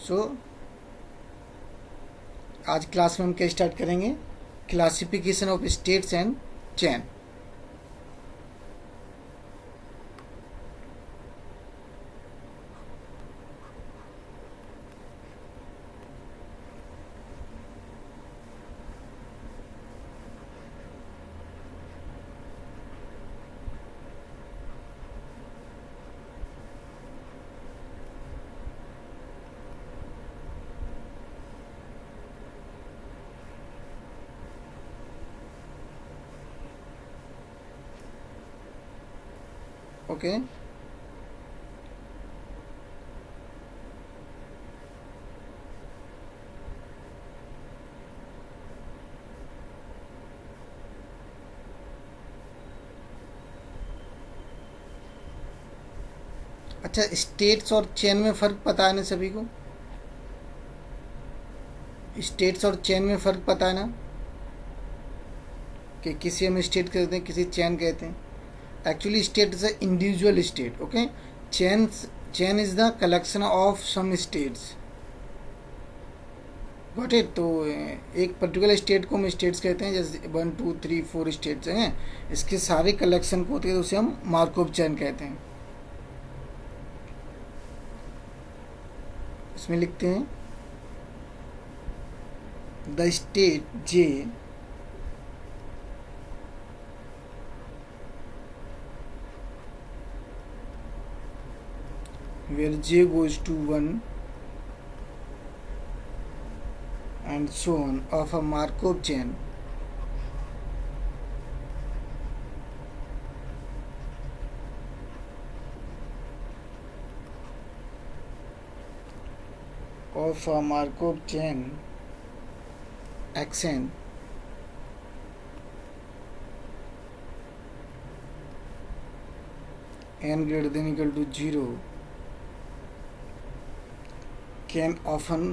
सो आज क्लास में हम क्या स्टार्ट करेंगे, classification of states and chain. Okay अच्छा, स्टेट्स और चेन में फ़र्क पता है ना सभी को? स्टेट्स और चेन में फ़र्क पता है ना, कि किसी हम स्टेट कहते हैं, किसी चेन कहते हैं। Actually state is a individual state, okay. Chain is the collection of some states, got it. तो एक पर्टिकुलर स्टेट को हम स्टेट्स कहते हैं, जैसे 1 2 3 4 स्टेट्स हैं, इसके सारे कलेक्शन को होते हैं, तो उसे हम मार्कोव चेन कहते हैं। इसमें लिखते हैं the state J where j goes to 1 and so on of a Markov chain xn n greater than equal to 0 can often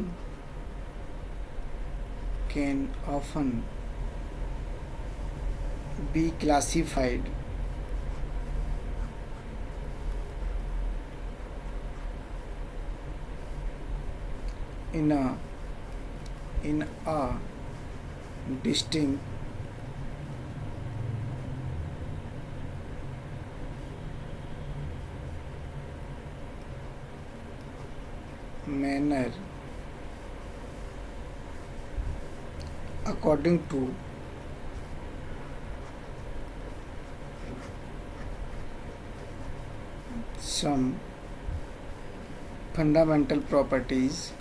be classified in a distinct manner according to some fundamental properties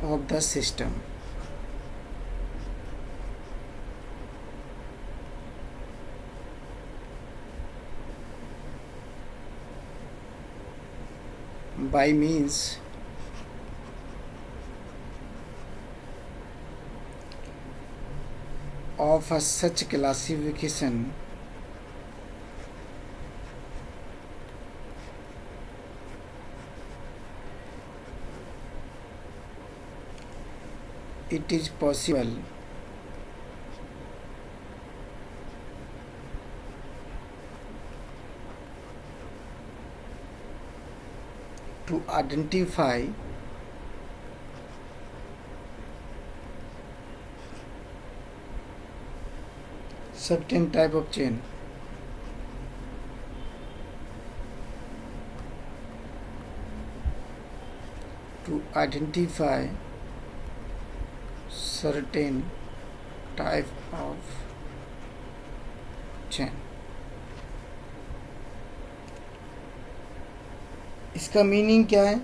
of the system. By means of a such classification, it is possible to identify certain type of chain. To identify certain type of chain. इसका meaning क्या है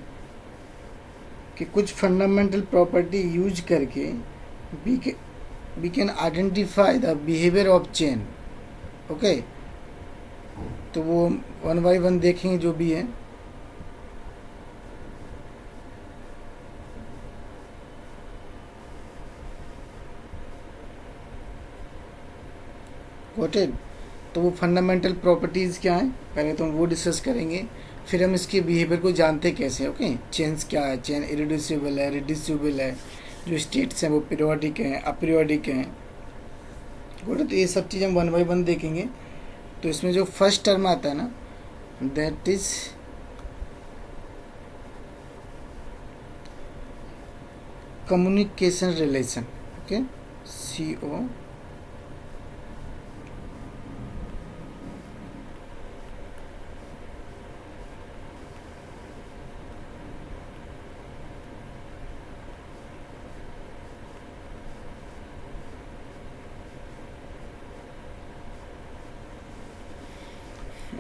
कि कुछ fundamental property use करके we can identify the behaviour of chain, okay. तो वो 1 by 1 देखेंगे जो भी है। Got it. तो वो फंडामेंटल प्रॉपर्टीज़ क्या हैं, पहले तो हम वो डिस्कस करेंगे, फिर हम इसके बिहेवियर को जानते कैसे, ओके। चेन्स क्या है, चेन इरिड्यूसिबल है, रिड्यूसिबल है, जो स्टेट्स हैं वो पीरियोडिक हैं, अपीरियोडिक हैं। गुड, तो ये सब चीज़ हम 1 बाय 1 देखेंगे। तो इसमें जो फर्स्ट टर्म आता है ना, that is communication relation. Okay, CO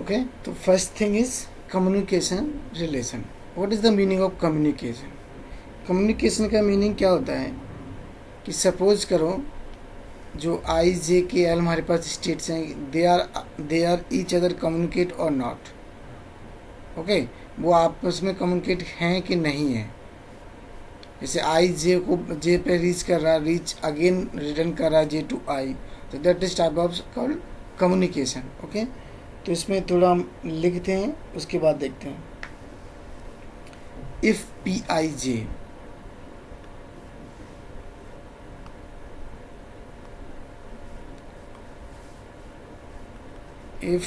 okay. तो first thing is communication relation. What is the meaning of communication? Communication का मीनिंग क्या होता है कि सपोज करो जो I, J, K, L हमारे पास स्टेट्स हैं, they are each other communicate और नॉट। ओके, वो आपस में कम्युनिकेट हैं कि नहीं है। जैसे I J को J पे रीच कर रहा है, रीच अगेन रिटर्न कर रहा है J टू I, तो that is type of called communication. Okay, तो इसमें थोड़ा हम लिखते हैं, उसके बाद देखते हैं। If PIJ if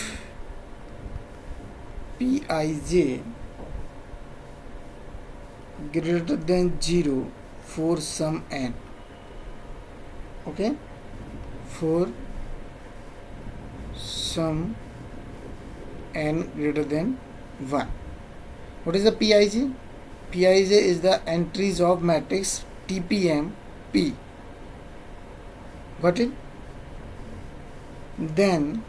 Pij greater than 0 for some n, okay, for some n greater than 1. What is the Pij? Pij is the entries of matrix TPM P. Got it? Then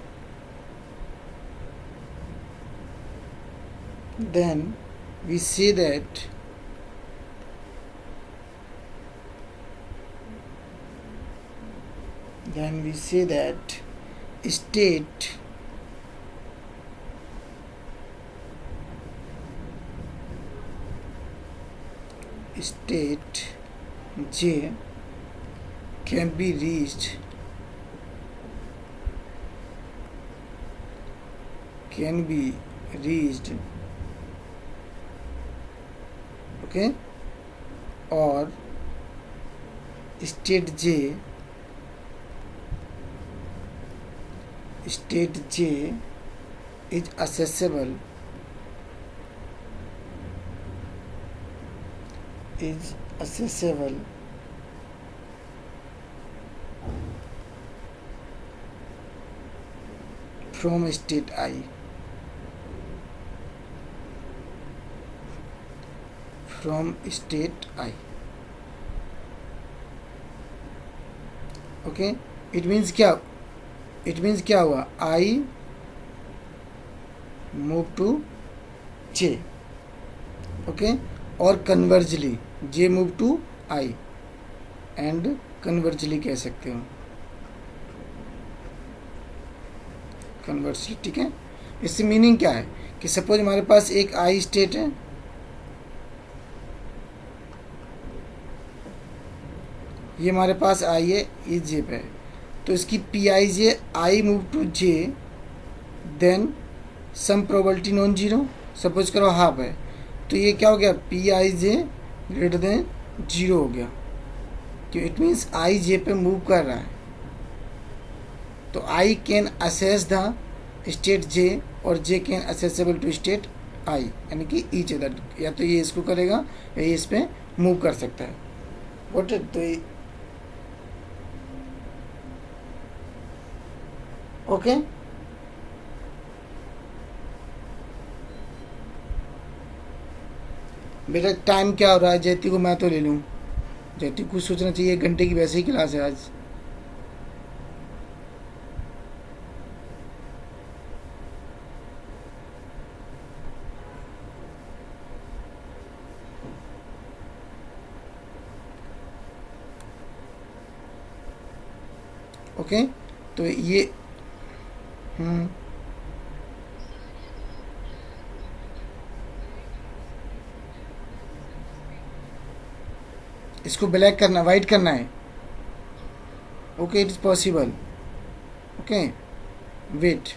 we say that state J can be reached okay, or state J is accessible from state I. Okay, it means क्या हुआ, I move to J, okay, और conversely J move to I and conversely कह सकते हो, कन्वर्जली। ठीक है, इससे meaning क्या है कि सपोज हमारे पास एक I स्टेट है, ये हमारे पास I है, ये J पे है, तो इसकी Pij I move to J, then some probability non zero, suppose करो हाफ है, तो ये क्या हो गया, Pij ग्रेटर देन 0 हो गया, तो इट मीन्स I J पे मूव कर रहा है, तो I can access the state J और J can accessible to state I, यानी कि ईच अदर, या तो ये इसको करेगा या ये इस पे मूव कर सकता है। वॉट इट, तो ओके, बेटा टाइम क्या हो रहा है, जयती को मैं तो ले लूँ, जयती कुछ सोचना चाहिए, 1 घंटे की वैसे ही क्लास है आज। ओके, तो ये इसको ब्लैक करना, वाइट करना है। Okay, it is possible. Okay, wait,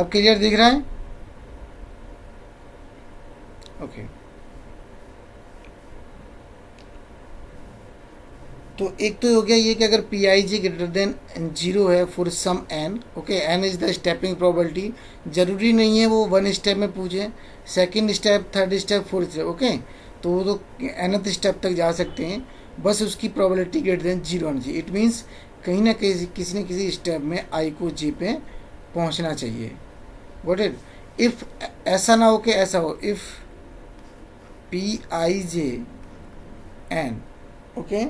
अब क्लियर दिख रहा है? ओके तो एक तो हो गया ये कि अगर P I J greater than 0 है for some N, okay, N is the stepping probability, जरूरी नहीं है वो वन स्टेप में पूछे, second step, third step, fourth step, okay, तो वो तो nth स्टेप तक जा सकते हैं, बस उसकी प्रोबेबिलिटी ग्रेटर देन 0 होनी चाहिए। इट मीन्स कहीं ना कहीं किसी न किसी स्टेप में आई को जे पे पहुंचना चाहिए। वॉट इट इफ ऐसा ना हो कि ऐसा हो, if P I J N, okay,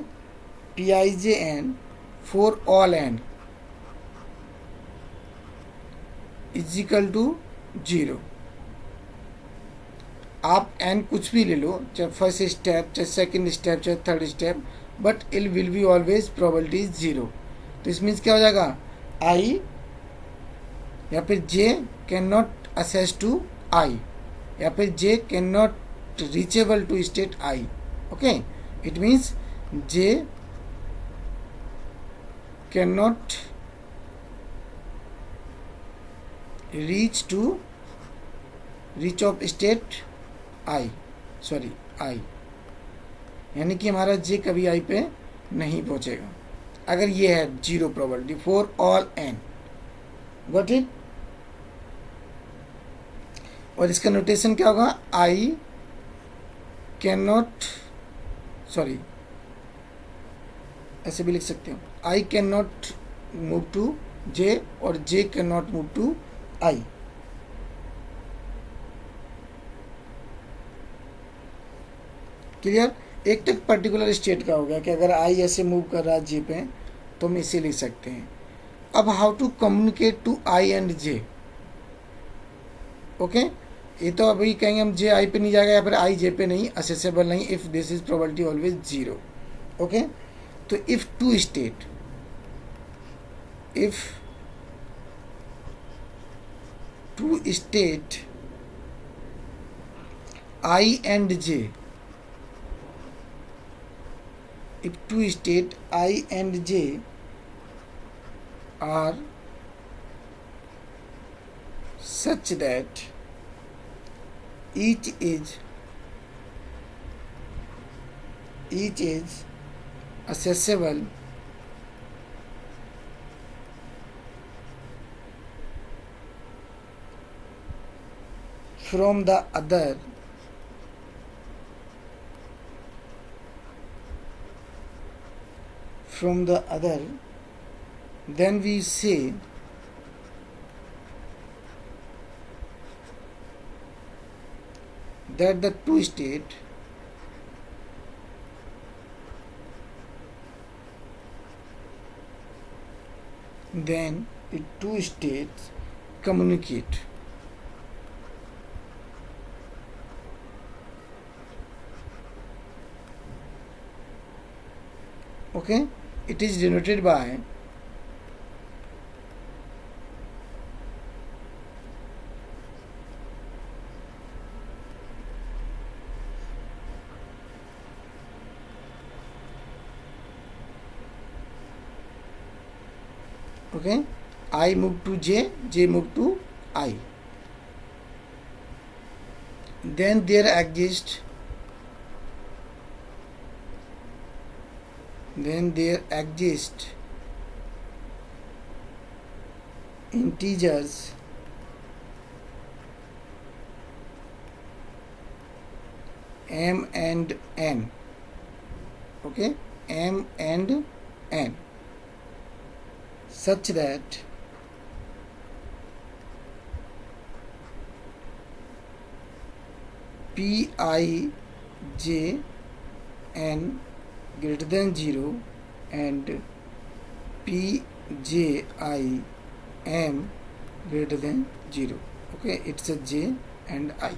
P I J N for all N is equal to 0। आप एन कुछ भी ले लो, चाहे फर्स्ट स्टेप, चाहे सेकंड स्टेप, चाहे third step, but it will be always probability 0। तो इस मीन्स क्या हो जाएगा, आई या फिर J can not access to I, या फिर J can not reachable to state I, okay, it means J can not reach of state I, sorry I, यानी कि हमारा जे कभी आई पे नहीं पहुंचेगा अगर ये है 0 probability for all N. Got it? और इसका नोटेशन क्या होगा, आई कैन नॉट, सॉरी ऐसे भी लिख सकते हो, I can not move to J और J can not move to I. Clear? एक तक पर्टिकुलर स्टेट का हो गया कि अगर आई ऐसे मूव कर रहा है जे पे तो हम इसे लिख सकते हैं। अब how to communicate to I and J, okay, ये तो अभी कहेंगे हम जे आई पे नहीं जाएगा या फिर आई जे पे नहीं, असेसेबल नहीं, if this is probability always 0, okay. तो if two state, if to state I and J, if to state I and J are such that each is accessible from the other, then we say that the two state then the two states communicate. Okay, it is denoted by okay, I move to J, J move to I. Then there exists integers m and n, okay, m and n, such that p I j n greater than 0 and p j I m greater than 0, okay, it's a j and I.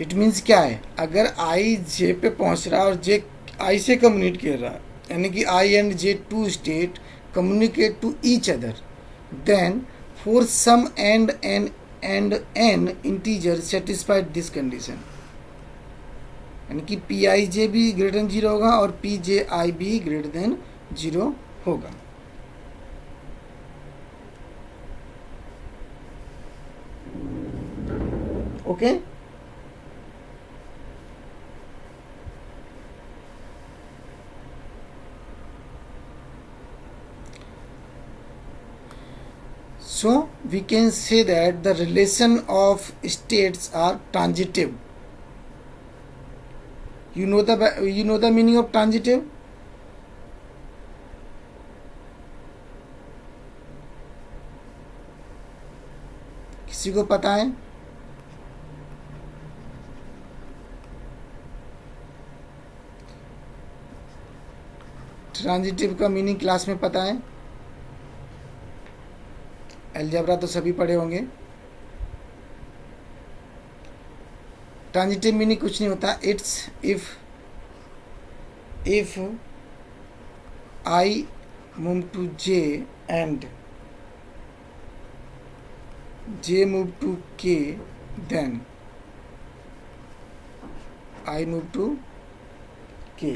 It means क्या है, अगर आई जे पे पहुंच रहा है और जे आई से communicate कर रहा है, यानी कि I and J two state communicate to each other, then for some and n integer satisfied this condition, यानी कि पी आई जे भी ग्रेटर देन 0 होगा और पी जे आई भी ग्रेटर देन 0 होगा। Okay. So we can say that the relation of states are transitive. You know the meaning of transitive? किसी को पता है? ट्रांजिटिव का मीनिंग क्लास में पता है? अलजेब्रा तो सभी पढ़े होंगे. ट्रांजिटिव मीनिंग कुछ नहीं होता. It's if I move to J and J move to K, then I move to K.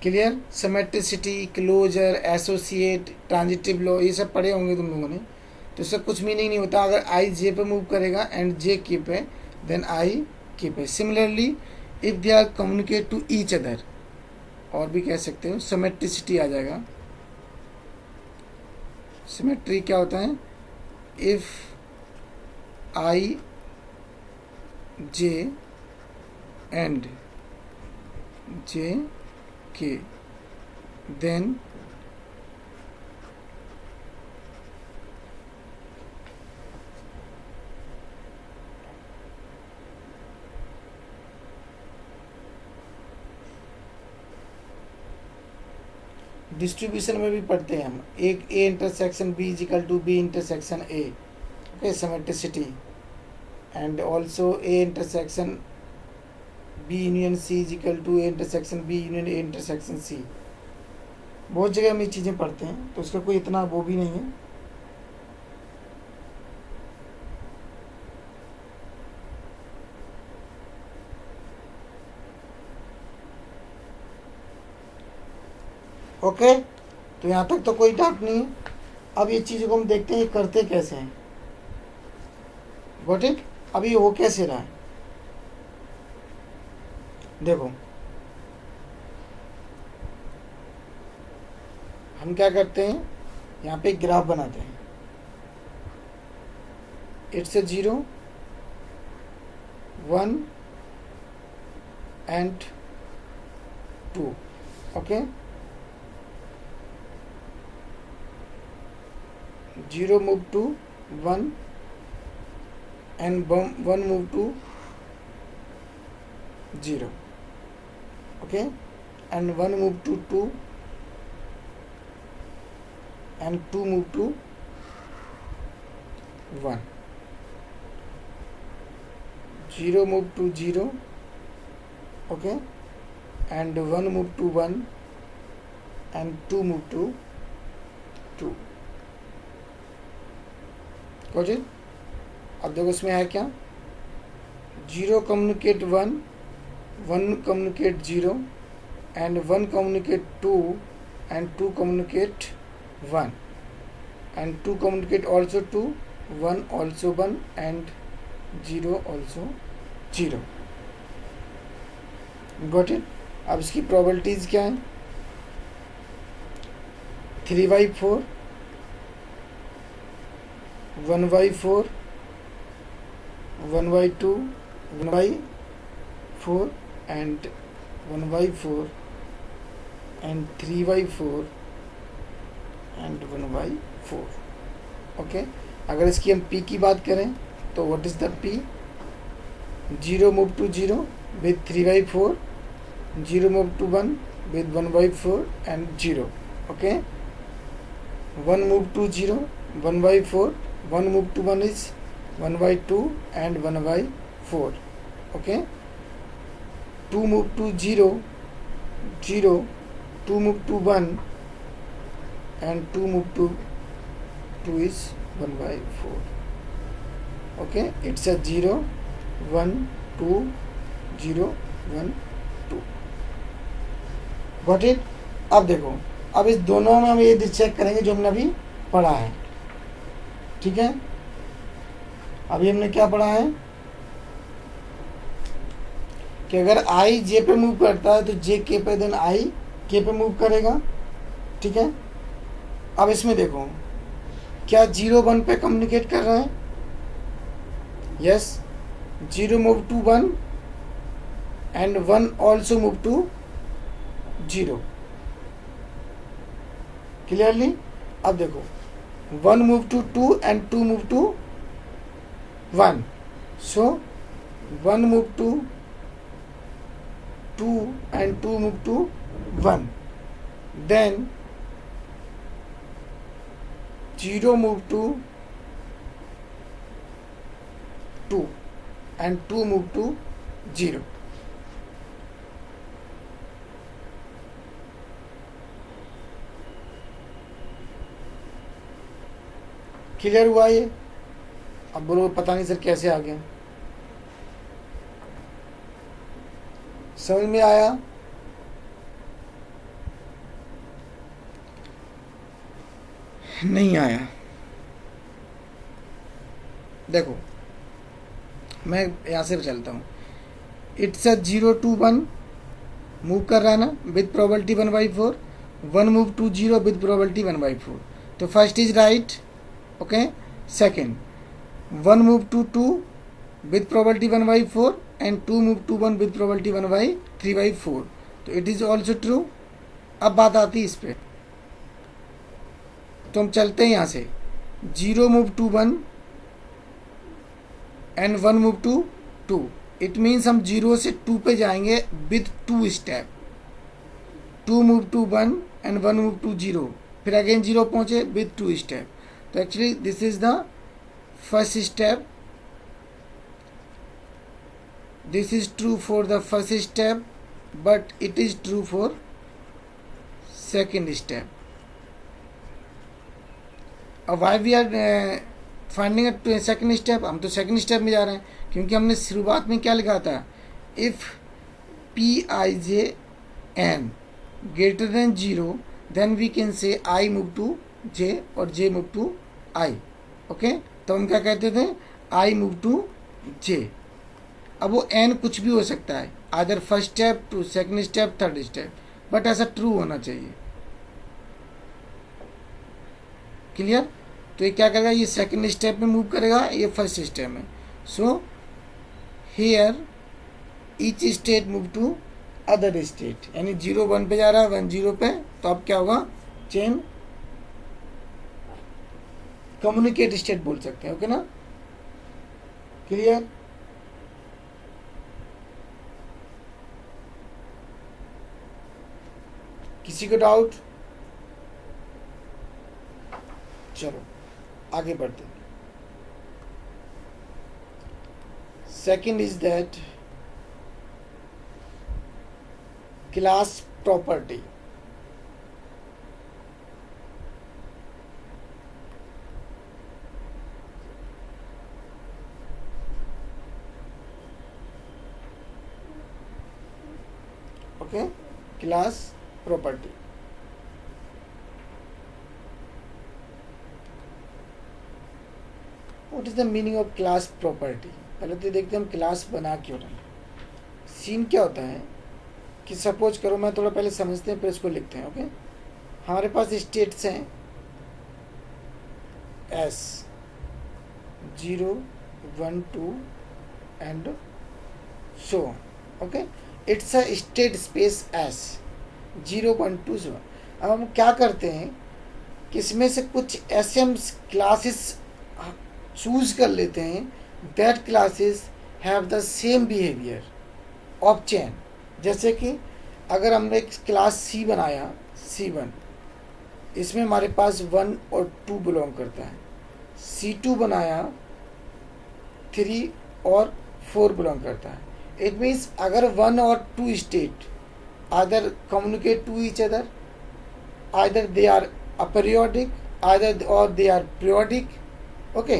Clear? Symmetricity, closure, associate, transitive law, ये सब पढ़े होंगे तुम लोगों ने. तो इसका कुछ मीनिंग नहीं होता. अगर आई जे पे मूव करेगा एंड जे के पे, देन आई के पे. Similarly if they are communicate to each other, और भी कह सकते हो, सिमेट्रिसिटी आ जाएगा. सिमेट्री क्या होता है? इफ आई जे एंड जे के, देन डिस्ट्रीब्यूशन में भी पढ़ते हैं हम. एक A intersection B equal to B intersection A. Okay, symmetricity. And also A intersection B union C equal to A intersection B union A intersection C. बहुत जगह हम ये चीज़ें पढ़ते हैं, तो उसका कोई इतना वो भी नहीं है. ओके, तो यहाँ तक तो कोई डाउट नहीं है. अब ये चीज़ों को हम देखते हैं करते कैसे हैं. Got it? अभी वो कैसे रहा है देखो. हम क्या करते हैं, यहाँ पे एक ग्राफ बनाते हैं. It's a 0, 1 and 2. Okay, 0 move to 1 and 1 move to 0. Okay, and 1 move to 2 and 2 move to 1. 0 move to 0. Okay, and 1 move to 1 and 2 move to 2. Got it? अब देखो इसमें है क्या, 0 communicate 1, 1 communicate 0 and 1 communicate 2 and 2 communicate 1 and 2 communicate also 2, 1 also 1 and 0 also 0. Got it? अब इसकी probabilities क्या है? 3/4, 1/4, 1/2, 1/4 and 1/4 and 3/4 and 1/4. Okay, अगर इसकी हम p की बात करें तो what is the p? 0 move to 0 with 3/4, 0 move to 1 with 1/4 and 0. Okay, 1 move to 0, 1/4, 1 move to 1 is 1/2 and 1/4. Okay, 2 move to 0, 0, 2 move to 1 and 2 move to 2 is 1/4. Okay, it's a 0, 1, 2, 0, 1, 2. Got it? अब देखो, अब इस दोनों में हम ये check करेंगे जो हमने अभी पढ़ा है, ठीक है। अभी हमने क्या पढ़ा है कि अगर आई जे पे मूव करता है तो जे के पे, देन आई के पे मूव करेगा, ठीक है। अब इसमें देखो, क्या 0 1 पे कम्युनिकेट कर रहा है? Yes, 0 move to 1 and 1 also move to 0, clearly. अब देखो, 1 move to 2 and 2 move to 1, so 1 move to 2 and 2 move to 1, then 0 move to 2 and 2 move to 0. Clear हुआ ये? अब बोलो पता नहीं सर कैसे आ गया, समझ में आया? नहीं आया? देखो मैं यहाँ से चलता हूँ, इट्स अ 0 2 1 मूव कर रहा है ना with probability 1/4, 1 move to 0 with probability 1/4, तो first is right, okay. Second, 1 move to 2 with probability 1/4 and 2 move to 1 with probability 1/3/4, तो इट इज ऑल्सो ट्रू। अब बात आती है इस पे, तो हम चलते हैं यहाँ से, 0 move to 1 and 1 move to 2, it means हम 0 से 2 पे जाएंगे with 2 step, 2 move to 1 and 1 move to 0, फिर अगेन 0 पहुँचे विथ 2 स्टेप, तो actually this is the first step, this is true for the first step but it is true for second step. why we are finding a second step? हम तो second step में जा रहे हैं क्योंकि हमने शुरुआत में क्या लिखा था, if Pij(n) greater than 0 then we can say I move to j और j move to I, okay. तो हम क्या कहते थे, I move to j। अब वो n कुछ भी हो सकता है, other first step to second step third step, but ऐसा ट्रू होना चाहिए, क्लियर। तो ये क्या करेगा, ये सेकंड स्टेप में मूव करेगा, ये फर्स्ट स्टेप में, so here each state move to other state, यानी 0 1 पे जा रहा है, 1 0 पे, तो अब क्या होगा, चेन कम्युनिकेट स्टेट बोल सकते हैं, ओके ना, क्लियर। किसी को डाउट? चलो आगे बढ़ते हैं। Second is that class property, okay, class property. What is the meaning of class property? पहले तो देखते हैं हम क्लास बना क्यों रहे हैं। सीन क्या होता है कि सपोज करो, मैं थोड़ा पहले समझते हैं फिर इसको लिखते हैं, ओके। हमारे पास स्टेट्स हैं S 0 1 2 and so, okay. It's a state space S 0 1 2 7। अब हम क्या करते हैं कि इसमें से कुछ ऐसे हम क्लासेस चूज कर लेते हैं that classes have the same behaviour of chain. जैसे कि अगर हमने एक क्लास C बनाया, C1, इसमें हमारे पास 1 और 2 बिलोंग करता है। C2 बनाया, 3 और 4 बिलोंग करता है। इट मीन्स अगर 1 और 2 state either communicate to each other, either they are aperiodic, either or they are periodic, okay,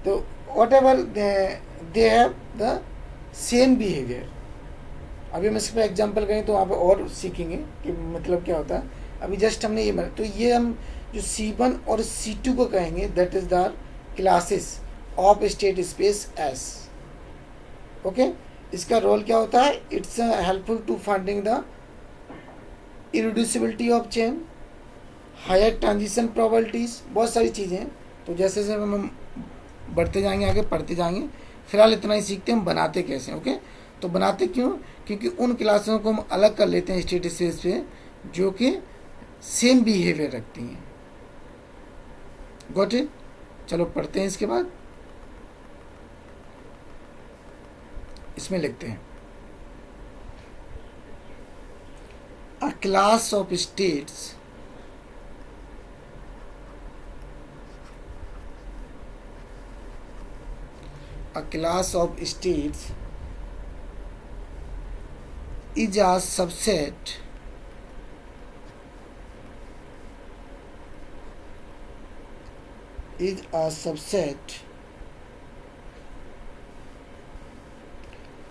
so whatever they have the same behavior। अभी हम इस पर एग्जाम्पल करें तो वहाँ पे और सीखेंगे कि मतलब क्या होता है। अभी जस्ट हमने ये तो ये हम जो C1 और C2 को कहेंगे that is the classes of state space S। Okay, इसका रोल क्या होता है? It's helpful to finding the irreducibility of chain, higher transition probabilities, बहुत सारी चीज़ें। तो जैसे जैसे हम बढ़ते जाएंगे आगे पढ़ते जाएंगे, फिलहाल इतना ही सीखते हैं हम बनाते कैसे। ओके, तो बनाते क्यों? क्योंकि उन क्लासों को हम अलग कर लेते हैं स्टेट स्पेस पे जो कि सेम बिहेवियर रखती हैं। Got it? चलो पढ़ते हैं। इसके बाद इसमें लिखते हैं अ class of states a class of states is a subset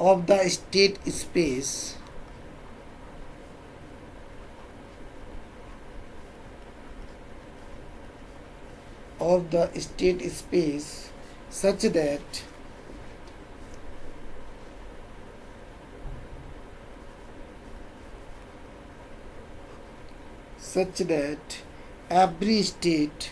of the state space such that every state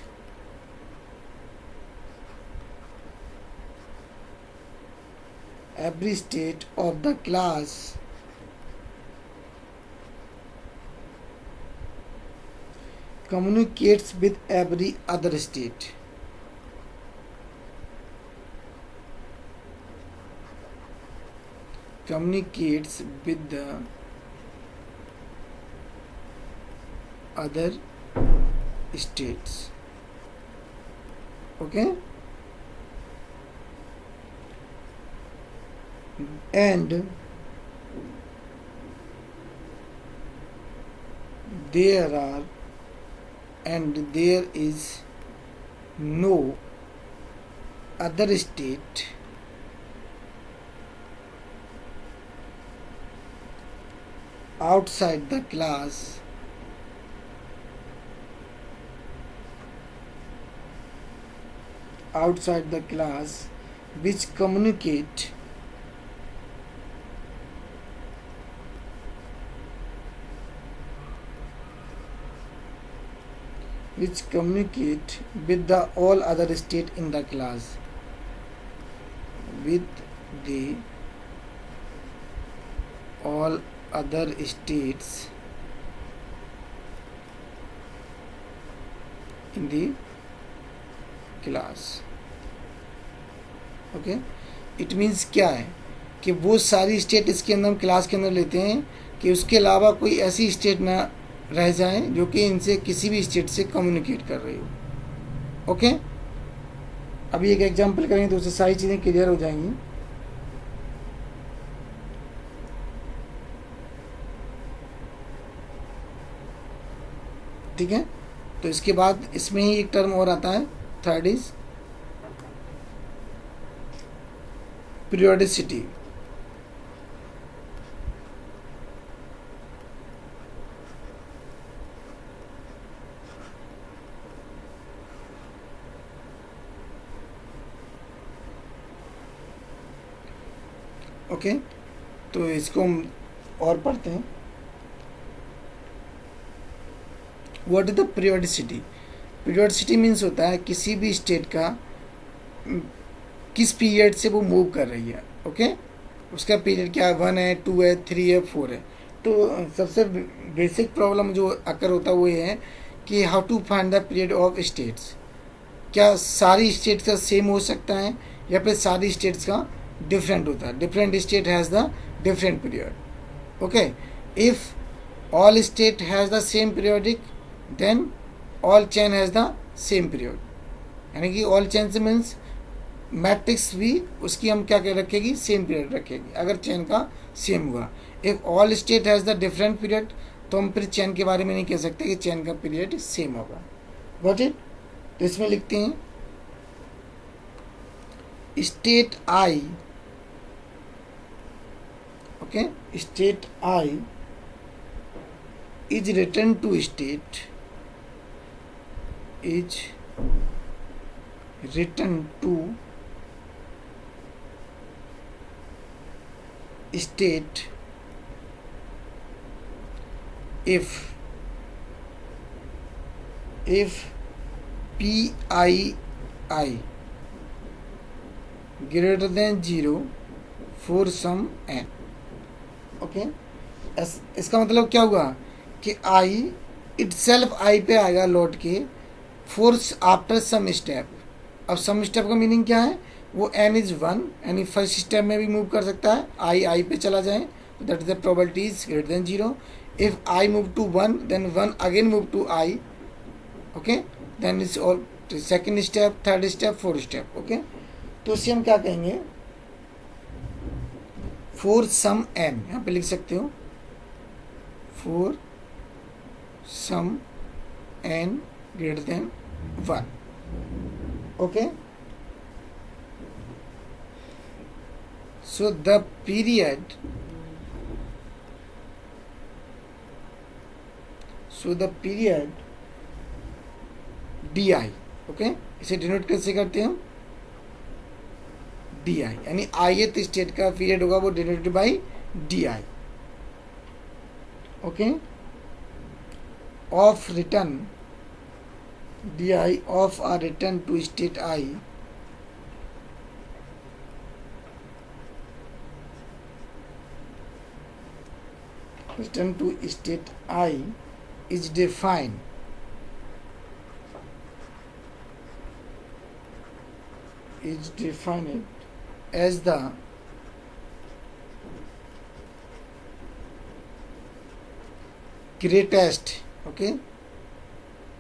of the class communicates with every other state. Communicates with the other states. Okay, and there is no other state outside the class which communicate with the all other state in the class, with the all other states in the class. Okay, it means क्या है कि वो सारी state इसके अंदर हम class के अंदर लेते हैं कि उसके अलावा कोई ऐसी स्टेट ना रह जाए जो कि इनसे किसी भी स्टेट से कम्युनिकेट कर रही हो। ओके, अभी एक एग्जांपल करेंगे तो उससे सारी चीज़ें क्लियर हो जाएंगी। ठीक है, तो इसके बाद इसमें ही एक टर्म और आता है, थर्ड इज पीरियोडिसिटी। ओके, तो इसको हम और पढ़ते हैं। What is the periodicity? Periodicity means होता है किसी भी स्टेट का किस पीरियड से वो मूव कर रही है। ओके, उसका पीरियड क्या है, 1 है, 2 है, 3 है, 4 है। तो सबसे बेसिक प्रॉब्लम जो अकर होता है वो ये है कि how to find the period of states. क्या सारी स्टेट्स का सेम हो सकता है या फिर सारी स्टेट्स का डिफरेंट होता है? Different state has the different period. Okay, if all state has the same periodic then all chain has the same period. यानी कि ऑल चेन से मीन्स मैट्रिक्स भी उसकी हम क्या कर रखेगी, सेम पीरियड रखेगी अगर चेन का सेम हुआ। If all state has the different period तो हम फिर चेन के बारे में नहीं कह सकते कि चेन का पीरियड सेम होगा। Got it? तो इसमें लिखते हैं state I. Okay, state I is returned to state, is returned to state if PII greater than 0 for some n. Okay, इसका मतलब क्या हुआ कि आई इटसेल्फ आई पे आएगा लौट के फोर्स आफ्टर सम स्टेप. अब सम स्टेप का मीनिंग क्या है? वो n इज 1, यानी फर्स्ट स्टेप में भी मूव कर सकता है. आई पे चला जाए तो that is the probability is greater than 0. If I move to 1 then 1 again move to I. Okay, then it's all second step, third step, fourth step. Okay, तो उससे हम क्या कहेंगे? फॉर सम n, यहाँ पे लिख सकते हो for some n greater than 1. Okay, so the period di, okay, इसे डिनोट कैसे करते हैं हम? di, यानी ith स्टेट का पीरियड होगा वो denoted by di. Okay, of return di of a return to state I return to state I is defined as the greatest, okay,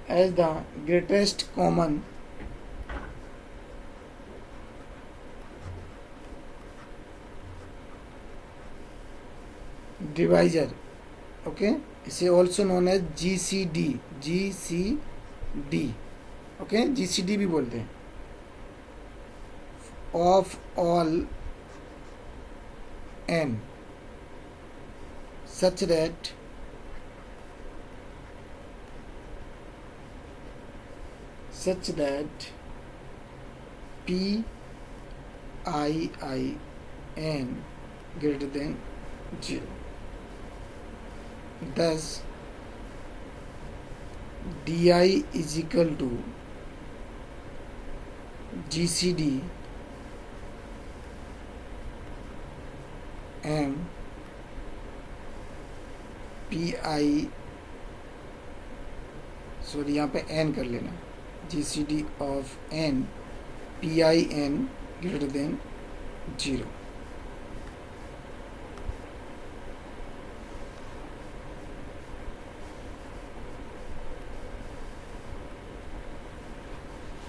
as the greatest common divisor. Okay, इसे also known as GCD. okay, GCD भी बोलते हैं. of all n such that PIIN greater than 0. Thus, DI is equal to GCD M PI, sorry यहाँ पे n कर लेना, GCD of n PIN greater than 0.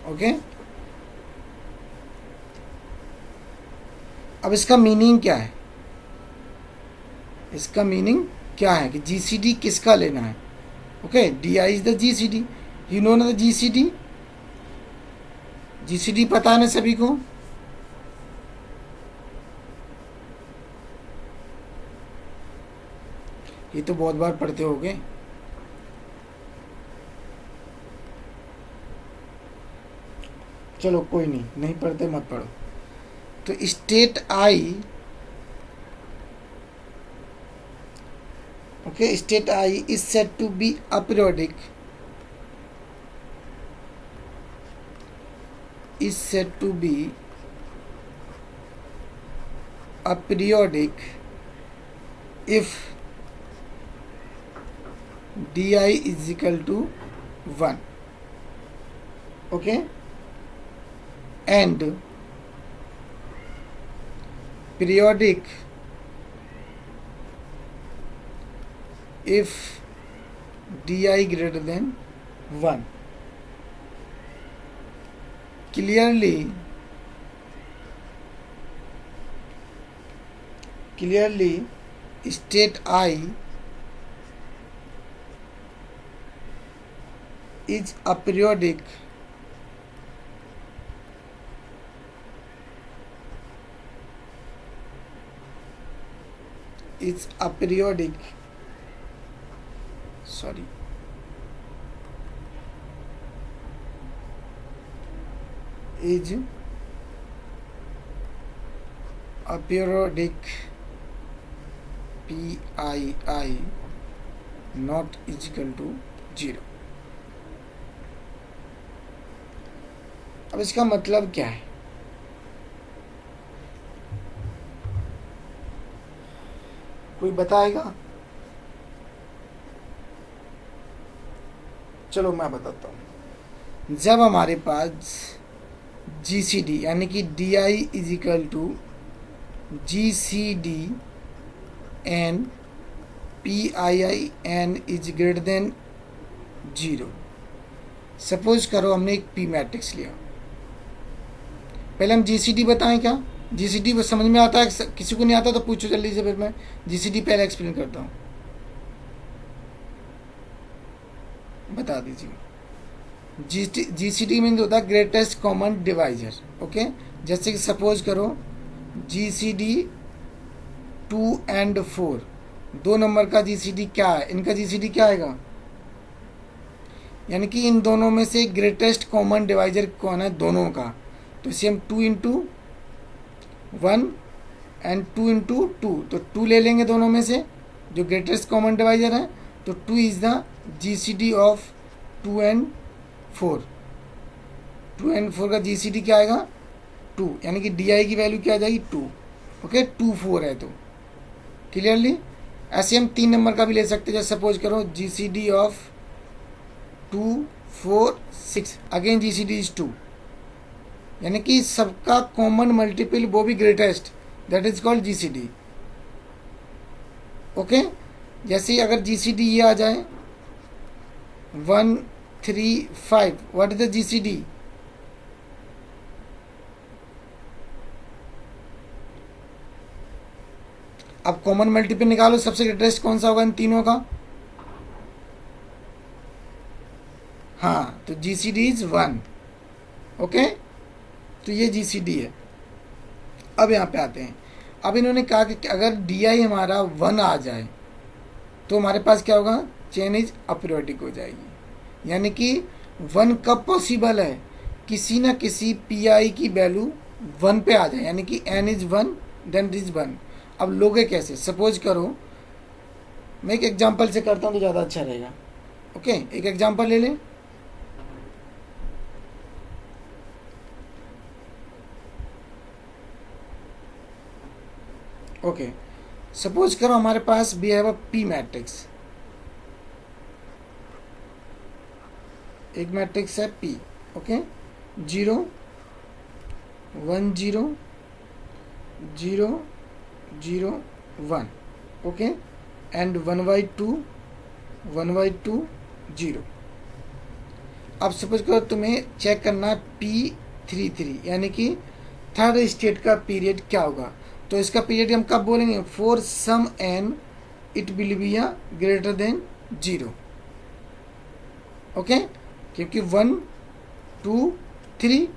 Okay, अब इसका meaning क्या है? इसका मीनिंग क्या है कि GCD किसका लेना है? Okay, DI is the GCD. You know ना द GCD पता है ना सभी को? ये तो बहुत बार पढ़ते होगे. चलो कोई नहीं पढ़ते मत पढ़ो. तो state I, okay, state I is said to be aperiodic, if DI is equal to 1. Okay, and periodic if DI greater than 1. Clearly state I is aperiodic sorry, is a periodic PII not is equal to 0। अब इसका मतलब क्या है? कोई बताएगा? चलो मैं बताता हूँ। जब हमारे पास GCD यानी कि DI is equal to GCD and PII n is greater than 0। Suppose करो हमने एक P मैट्रिक्स लिया। पहले हम GCD बताएं क्या? GCD समझ में आता है? किसी को नहीं आता तो पूछो जल्दी से, फिर मैं GCD पहले एक्सप्लेन करता हूँ। बता दीजिए। GCD मीन्स होता है ग्रेटेस्ट कॉमन डिवाइजर। ओके, जैसे कि सपोज करो GCD 2 and 4, 2 नंबर का GCD क्या है? इनका GCD क्या आएगा? यानी कि इन दोनों में से ग्रेटेस्ट कॉमन डिवाइजर कौन है दोनों का? तो इसे हम 2 into 1 एंड 2 into 2, तो 2 ले लेंगे दोनों में से जो ग्रेटेस्ट कॉमन डिवाइजर है। तो 2 is the GCD of 2 and 4। 2 and 4 का GCD क्या आएगा? 2, यानी कि DI की वैल्यू क्या आ जाएगी? 2। ओके, 2 4 है तो क्लियरली। ऐसे हम 3 नंबर का भी ले सकते हैं। जैसे सपोज करो GCD of 2 4 6, again GCD is 2, यानी कि सबका कॉमन मल्टीपल वो भी greatest, that is called GCD। Okay, जैसे अगर GCD ये आ जाए 1 3 5, व्हाट इज द GCD? अब कॉमन मल्टीपल निकालो, सबसे ग्रेटेस्ट कौन सा होगा इन तीनों का? हाँ, तो GCD इज 1। ओके, तो ये GCD है। अब यहाँ पे आते हैं। अब इन्होंने कहा कि अगर DI हमारा 1 आ जाए तो हमारे पास क्या होगा? चेन इज अपीरियोडिक हो जाएगी। यानी कि 1 कब पॉसिबल है? किसी ना किसी PI की वैल्यू 1 पे आ जाए, यानी कि n इज 1 देन इज 1। अब लोगे कैसे? सपोज करो मैं एक एग्जांपल से करता हूँ तो ज़्यादा अच्छा रहेगा। ओके, एक एग्जांपल ले लें। ओके, सपोज करो हमारे पास we have a P matrix. एक मैट्रिक्स है P। ओके, 0 1 0 0 0 1। Okay, and 1/2 1/2 0। अब सपोज करो तुम्हें चेक करना है P33, यानी कि थर्ड स्टेट का पीरियड क्या होगा। तो इसका पीरियड हम कब बोलेंगे? For some n it will be a greater than 0। Okay, क्योंकि 1 2 3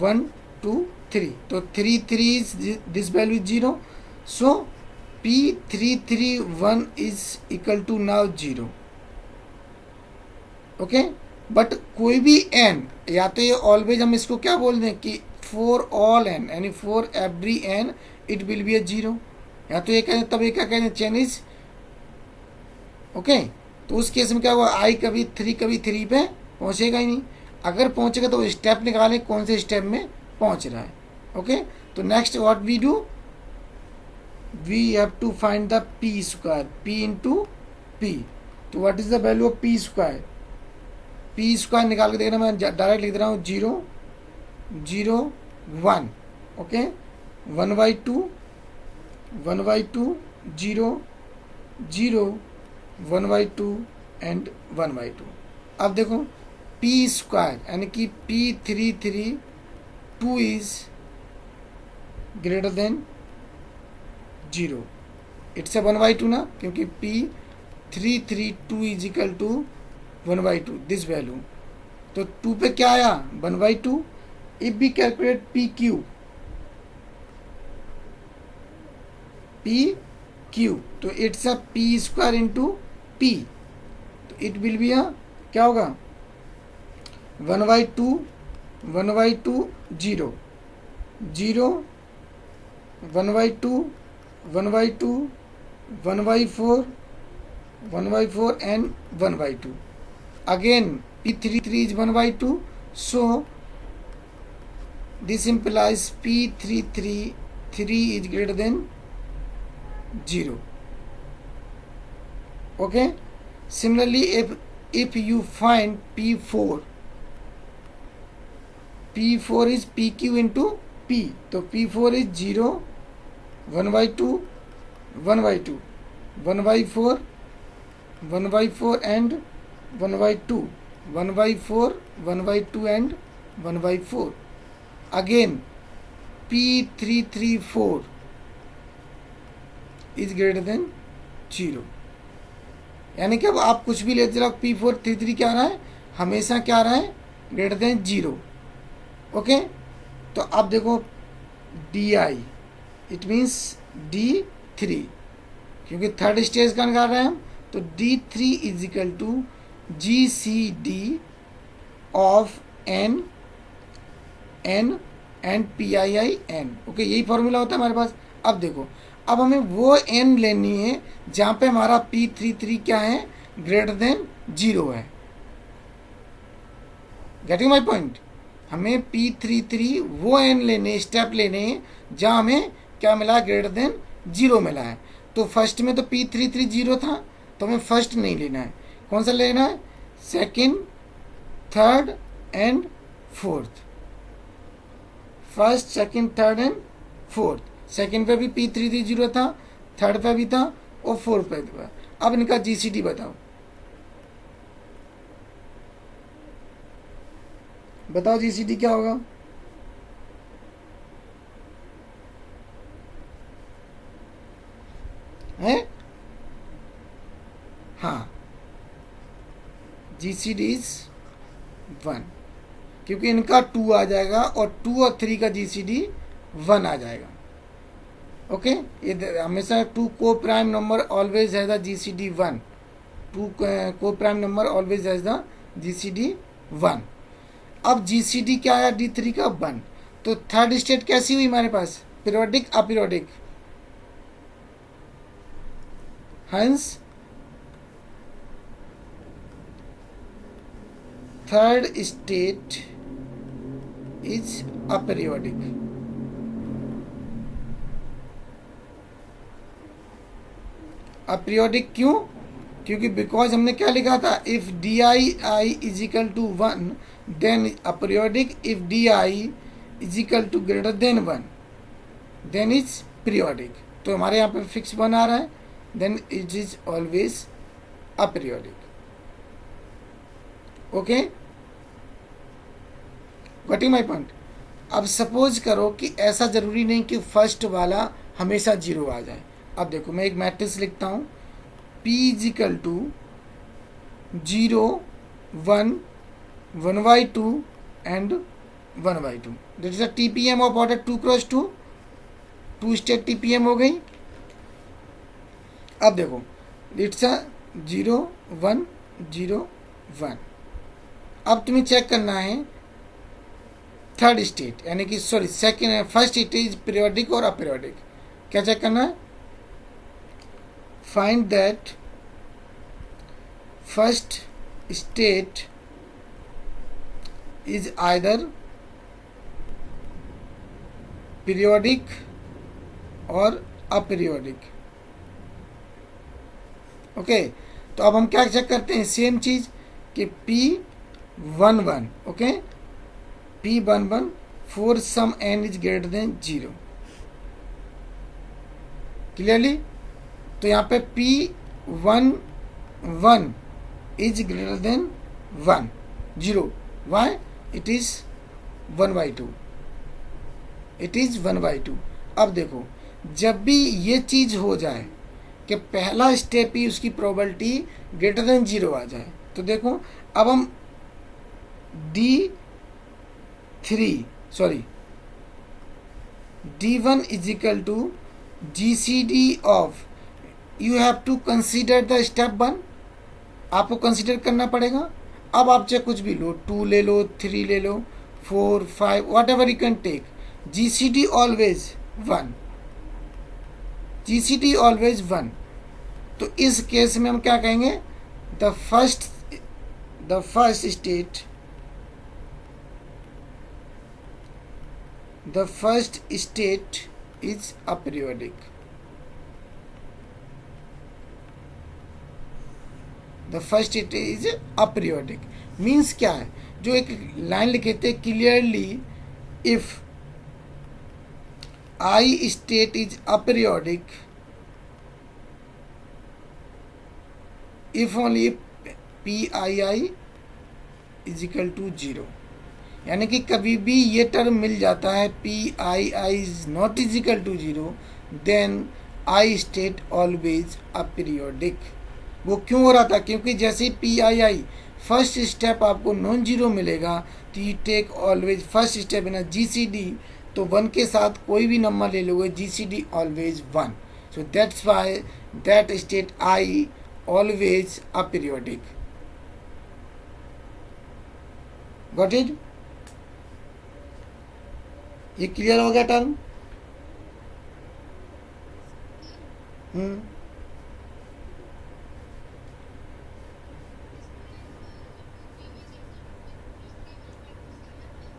1 2 3, तो 3 3 is this value 0। So P331 is equal to now 0। Okay, but कोई भी n, या तो ये ऑलवेज हम इसको क्या बोल दें कि फॉर ऑल n, यानी for every n it will be अ 0, या तो ये कहें तब ये क्या कहें? Chain is. ओके, तो उस केस में क्या हुआ? I कभी 3 पे पहुंचेगा ही नहीं। अगर पहुंचेगा तो स्टेप निकालें कौन से स्टेप में पहुंच रहा है। ओके, तो next what we do, we have to find the P square, P into P। तो what is the value of P square? P square निकाल के देखना, मैं डायरेक्ट लिख रहा हूँ 0 0 1। Okay, 1/2 1/2 0 0 1/2 and 1/2। अब देखो P स्क्वायर यानी कि P332 is greater than 0। It's 1/2 ना, क्योंकि P332 is equal to 1/2 this value. तो 2 पे क्या आया? 1/2। इफ वी कैलकुलेट PQ, तो it's a P square into P। तो इट विल बी क्या होगा 1/2 1/2 0 0 1/2 1/2 1/4 1/4 and 1/2. Again P33 is 1/2, so this implies P333 is greater than 0. Okay, similarly if you find P4 is PQ into P, तो P4 is 0 1/2 1/2 1/4 1/4 and 1/2 1/4 1/2 and 1/4. Again P334 is greater than 0. यानी कि अब आप कुछ भी लेते रहो P433 क्या रहा है, हमेशा क्या रहा है, ग्रेटर देन 0. ओके, तो अब देखो DI इट मीन्स D3, क्योंकि थर्ड स्टेज का निकाल रहे हैं हम, तो D3 is equal to GCD of N and PII N. Okay, यही फॉर्मूला होता है हमारे पास. अब देखो, अब हमें वो N लेनी है जहाँ पे हमारा P33 क्या है, ग्रेटर देन 0 है. Getting my point. हमें P33 वो N लेने, स्टेप लेने जहाँ हमें क्या मिला, ग्रेटर देन 0 मिला है. तो फर्स्ट में तो P33 0 था, तो हमें फर्स्ट नहीं लेना है. कौन सा लेना है, second, third and fourth. First, second, third and fourth. Second पे भी P33 0 था, थर्ड पे भी था और फोर्थ पे भी था. अब इनका GCD बताओ, बताओ GCD क्या होगा. है, हाँ, GCD इज 1, क्योंकि इनका 2 आ जाएगा और 2 और 3 का GCD 1 आ जाएगा. ओके, ये हमेशा 2 को prime number always has the GCD 1. 2 को prime number always has the GCD 1. अब GCD क्या आया, D3 का 1. तो थर्ड स्टेट कैसी हुई हमारे पास, periodic aperiodic. Hence third state is aperiodic. Aperiodic क्यों, क्योंकि बिकॉज हमने क्या लिखा था, if DI is equal to 1 then aperiodic, if DI is equal to greater than 1 then is periodic. तो हमारे यहाँ पे फिक्स 1 आ रहा है, then it is always aperiodic. Okay, getting my point. अब सपोज करो कि ऐसा जरूरी नहीं कि फर्स्ट वाला हमेशा 0 आ जाए. अब देखो, मैं एक मैट्रिक्स लिखता हूँ, P is equal to 0 1 1/2 and 1/2. That is a TPM of order 2x2. 2 state TPM हो गई. अब देखो, इट्स अ 0 1 0 1. अब तुम्हें चेक करना है थर्ड स्टेट, यानी कि sorry second, first state is periodic और अपीरियोडिक. क्या चेक करना है, find that first state is either periodic और अपीरियोडिक. ओके, तो अब हम क्या चेक करते हैं, सेम चीज कि P11. Okay, P11 for some N is greater than 0. Clearly. तो यहाँ पे P11 is greater than 1 0. Why? It is 1/2. It is 1/2. अब देखो, जब भी ये चीज हो जाए कि पहला स्टेप ही उसकी प्रोबेबिलिटी ग्रेटर देन 0 आ जाए, तो देखो अब हम D1 is equal to GCD of, you have to consider the step 1. आपको कंसिडर करना पड़ेगा। अब आप चाहे कुछ भी लो, 2 ले लो, 3 ले लो, 4 5 whatever you can take, GCD always 1, GCD always 1। तो इस केस में हम क्या कहेंगे, the first state, the first state is aperiodic, the first state is aperiodic means क्या है, जो एक लाइन लिखे थे clearly, if I state is aperiodic if only PII is equal to 0, यानी कि कभी भी ये टर्म मिल जाता है PII is not equal to 0, then I state always aperiodic. वो क्यों हो रहा था, क्योंकि जैसे ही PII फर्स्ट स्टेप आपको नॉन जीरो मिलेगा तो you take always first step in GCD, तो 1 के साथ कोई भी नंबर ले लोगे GCD always 1, so that's why that state I always aperiodic. Got it? ये क्लियर हो गया टर्म? हम्म,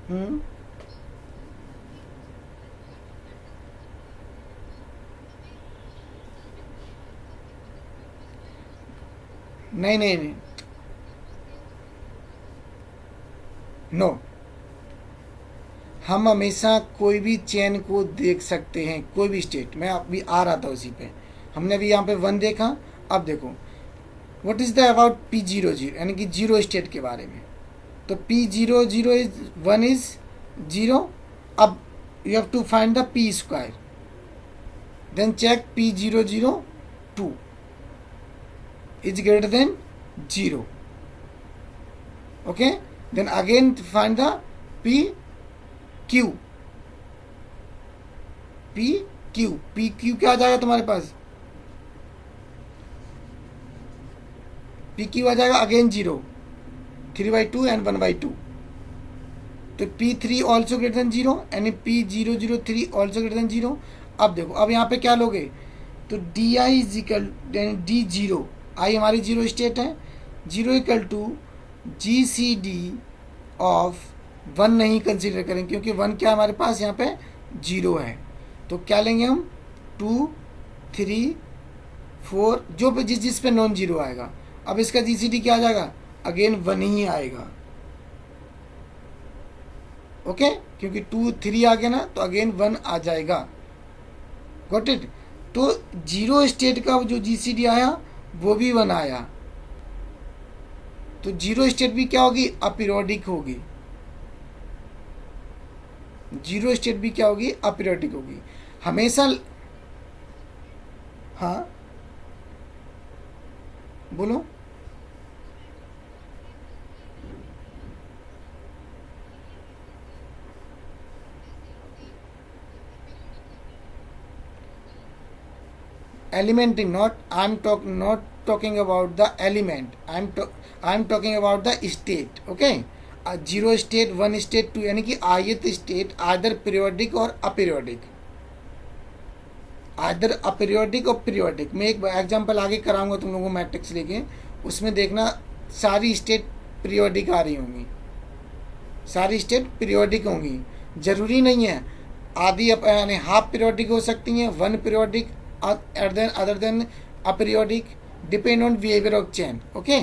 हम्म, नहीं नहीं नहीं, नो, हम हमेशा कोई भी चेन को देख सकते हैं, कोई भी स्टेट। मैं अभी आ रहा था उसी पे, हमने अभी यहाँ पे 1 देखा, अब देखो what is the about P00, यानी कि जीरो स्टेट के बारे में। तो P00 इज 1 इज 0, अब you have to find the P square, then check P002 is greater than 0, okay, then again find the P Q, P Q क्या आ जाएगा तुम्हारे पास, P Q आ जाएगा अगेन 0, 3/2 एंड 1/2, तो P3 ऑल्सो ग्रेटर देन 0 यानी P003 also greater than 0। अब देखो, अब यहाँ पे क्या लोगे, तो DI is equal D0, I हमारी जीरो स्टेट है, 0 इक्वल टू GCD ऑफ 1 नहीं कंसीडर करेंगे क्योंकि 1 क्या हमारे पास यहाँ पे 0 है, तो क्या लेंगे हम 2 3 4 जो पे जिस पे नॉन जीरो आएगा। अब इसका GCD क्या आ जाएगा, अगेन 1 ही आएगा, ओके, क्योंकि 2 3 आ गया ना, तो अगेन 1 आ जाएगा। Got it? तो जीरो स्टेट का जो GCD आया वो भी 1 आया, तो जीरो स्टेट भी क्या होगी, अपीरियोडिक होगी, जीरो स्टेट भी क्या होगी, अपीरियोडिक होगी हमेशा। हाँ बोलो। Elementing, not not talking about the element, I'm talking about the state, okay, zero state 1 state 2, यानी कि आयत स्टेट आदर पीरियोडिक और अपीरियोडिक, आदर अपीरियोडिक और पीरियोडिक। मैं एक एग्जांपल आगे कराऊंगा तुम लोगों को मैट्रिक्स लेके, उसमें देखना सारी स्टेट पीरियोडिक आ रही होंगी, सारी स्टेट पीरियोडिक होंगी, जरूरी नहीं है आदि यानी हाफ पीरियोडिक हो सकती हैं, 1 periodic other than aperiodic, depend on behaviour of chain, okay,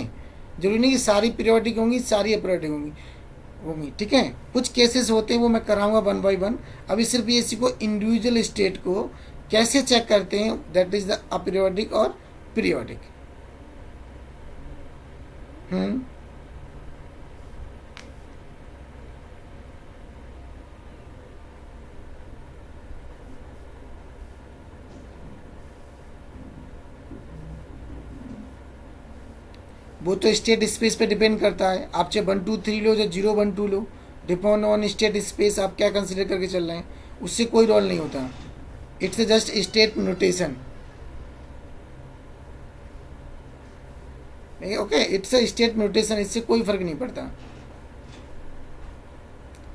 जरूरी नहीं कि सारी पीरियोडिक होंगी सारी अपीरियोडिक होंगी, ठीक है, कुछ केसेस होते हैं वो मैं कराऊंगा 1 बाय 1। अभी सिर्फ ये इसी को इंडिविजुअल स्टेट को कैसे चेक करते हैं, दैट इज द अपीरियोडिक और पीरियोडिक। वो तो स्टेट स्पेस पे डिपेंड करता है, आप चाहे 1 2 3 लो, चाहे 0 1 2 लो, डिपेंड ऑन स्टेट स्पेस आप क्या कंसिडर करके चल रहे हैं, उससे कोई रोल नहीं होता, it's just state notation. Okay, it's a state notation, इससे कोई फर्क नहीं पड़ता।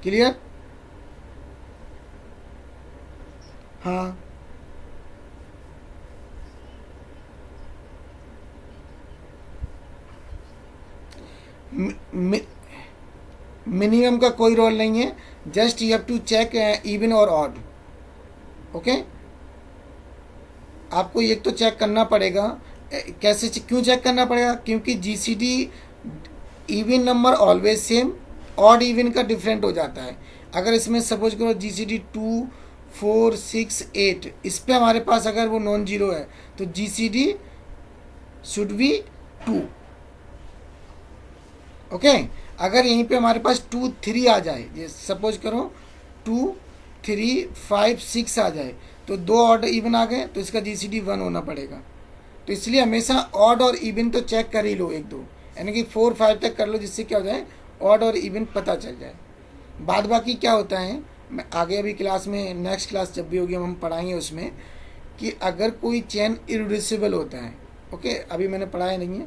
क्लियर? हाँ, मिनिमम का कोई रोल नहीं है, just you have to check even और ऑड। ओके, आपको एक तो चेक करना पड़ेगा। कैसे क्यों चेक करना पड़ेगा? क्योंकि GCD even number always same, odd even का डिफरेंट हो जाता है। अगर इसमें सपोज करो जीसीडी 2 4 6 8, इस पे हमारे पास अगर वो नॉन जीरो है तो जीसीडी शुड बी 2। ओके, अगर यहीं पे हमारे पास 2 3 आ जाए, ये सपोज करो 2 3 5 6 आ जाए, तो दो ऑड इवन आ गए, तो इसका जीसीडी 1 होना पड़ेगा। तो इसलिए हमेशा ऑड और इवन तो चेक कर ही लो, एक दो, यानी कि 4 5 तक कर लो, जिससे क्या हो जाए ऑड और इवन पता चल जाए। बाद बाकी क्या होता है, मैं आगे अभी क्लास में, नेक्स्ट क्लास जब भी होगी हम पढ़ाएंगे उसमें, कि अगर कोई चेन इरिड्यूसिबल होता है, ओके, अभी मैंने पढ़ाया नहीं है,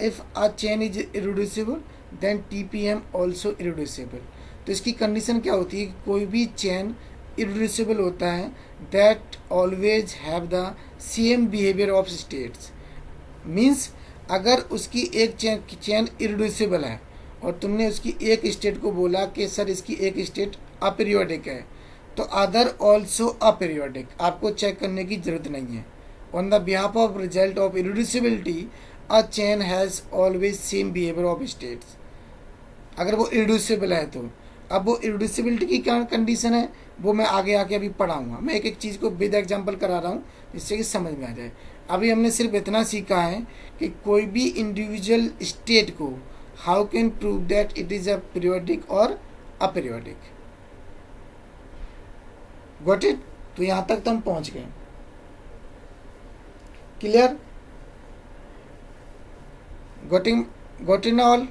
if a chain is irreducible then TPM also irreducible. तो इसकी कंडीशन क्या होती है कि कोई भी चेन इरिड्यूसिबल होता है that always have the same behaviour of states. Means अगर उसकी एक चेन इरिड्यूसिबल है और तुमने उसकी एक स्टेट को बोला कि सर इसकी एक स्टेट अपीरियोडिक है, तो अदर ऑल्सो अपीरियोडिक, आपको चेक करने की जरूरत नहीं है। On the behalf of result of irreducibility a chain has always same behaviour of states, अगर वो इरिड्यूसिबल है तो। अब वो इरिड्यूसिबिलिटी की क्या कंडीशन है वो मैं आगे आके अभी पढ़ाऊंगा। मैं एक एक चीज़ को विद एग्जांपल करा रहा हूँ जिससे कि समझ में आ जाए। अभी हमने सिर्फ इतना सीखा है कि कोई भी इंडिविजुअल स्टेट को how can prove that it is a periodic और अपीरियोडिक। Got it? तो यहाँ तक तो हम पहुँच गए। Clear? Got in all?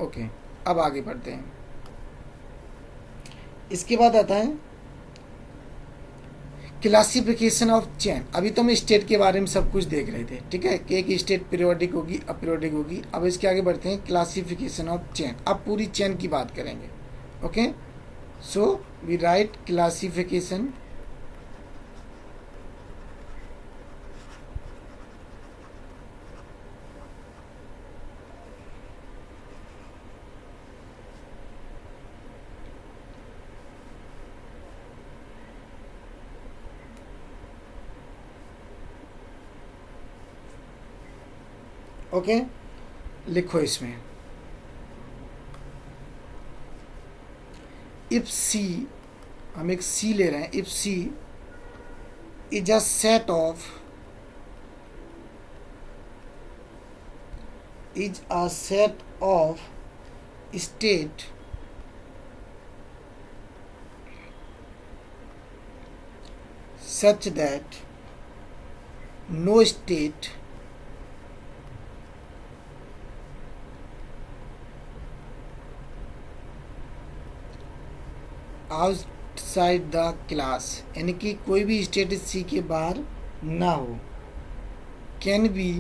Okay, अब आगे बढ़ते हैं। इसके बाद आता है क्लासिफिकेशन ऑफ चेन। अभी तो हम स्टेट के बारे में सब कुछ देख रहे थे, ठीक है, कि एक स्टेट पीरियोडिक होगी, अपीरियोडिक होगी। अब इसके आगे बढ़ते हैं क्लासिफिकेशन ऑफ चेन। अब पूरी चेन की बात करेंगे। Okay, so we write classification okay, लिखो इसमें इफ सी, हम एक सी ले रहे हैं, if C is a set of state such that no state outside the class, यानी कि कोई भी स्टेट सी के बाहर ना हो, can be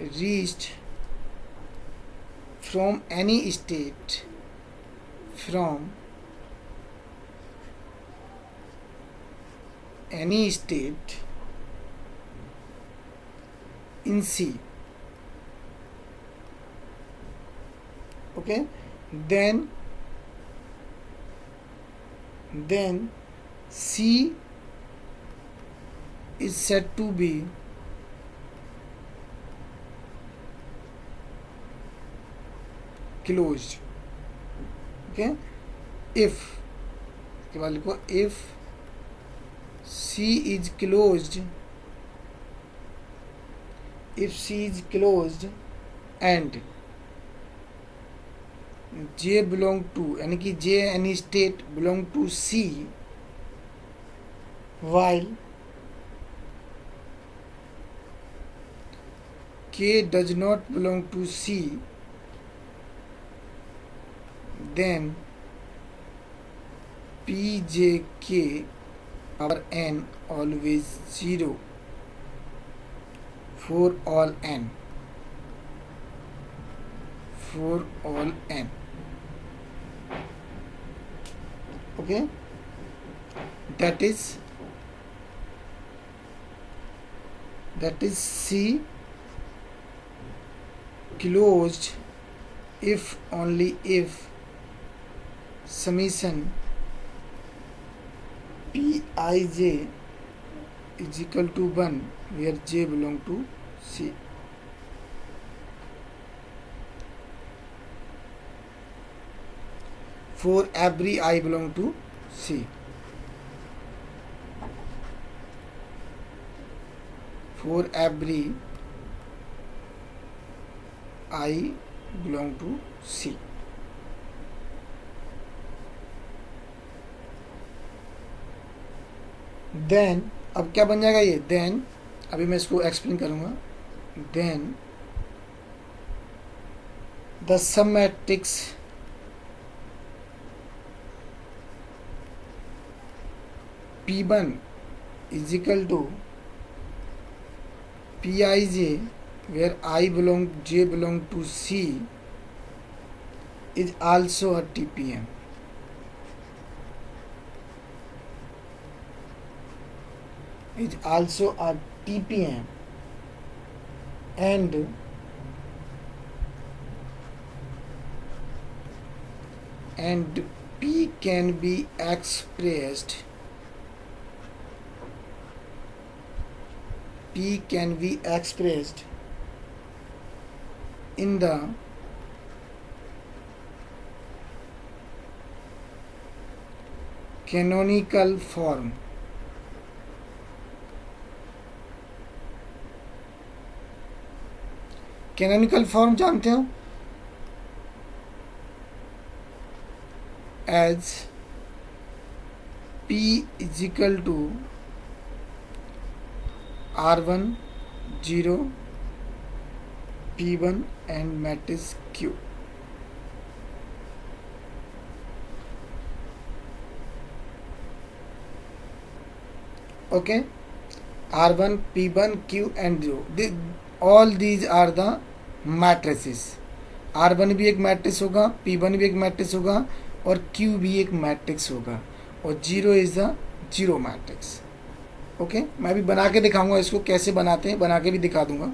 reached from any state in C. Okay, then C is said to be closed. Okay, if के बाद लिखो if C is closed, and J belong to, यानी कि J any state belong to C, while K does not belong to C, then P, J, K power n always 0 for all n, for all n. Okay, that is C closed if only if summation Pij is equal to 1 where j belong to C. For every I belong to C. For every I belong to C. Then अब क्या बन जाएगा ये? Then अभी मैं इसको explain करूंगा. Then the sum matrix P1 is equal to Pij where j belong to C is also a TPM. Is also a TPM and P can be expressed in the canonical form. Canonical form जानते हो? As P is equal to R1 0 P1 and matrix Q. Okay, R1 P1 Q and 0. All these are the matrices. R1 भी एक matrix होगा, P1 भी एक matrix होगा और Q भी एक मैट्रिक्स होगा और 0 is the zero matrix. Okay, मैं भी बना के दिखाऊंगा इसको कैसे बनाते हैं, बना के भी दिखा दूंगा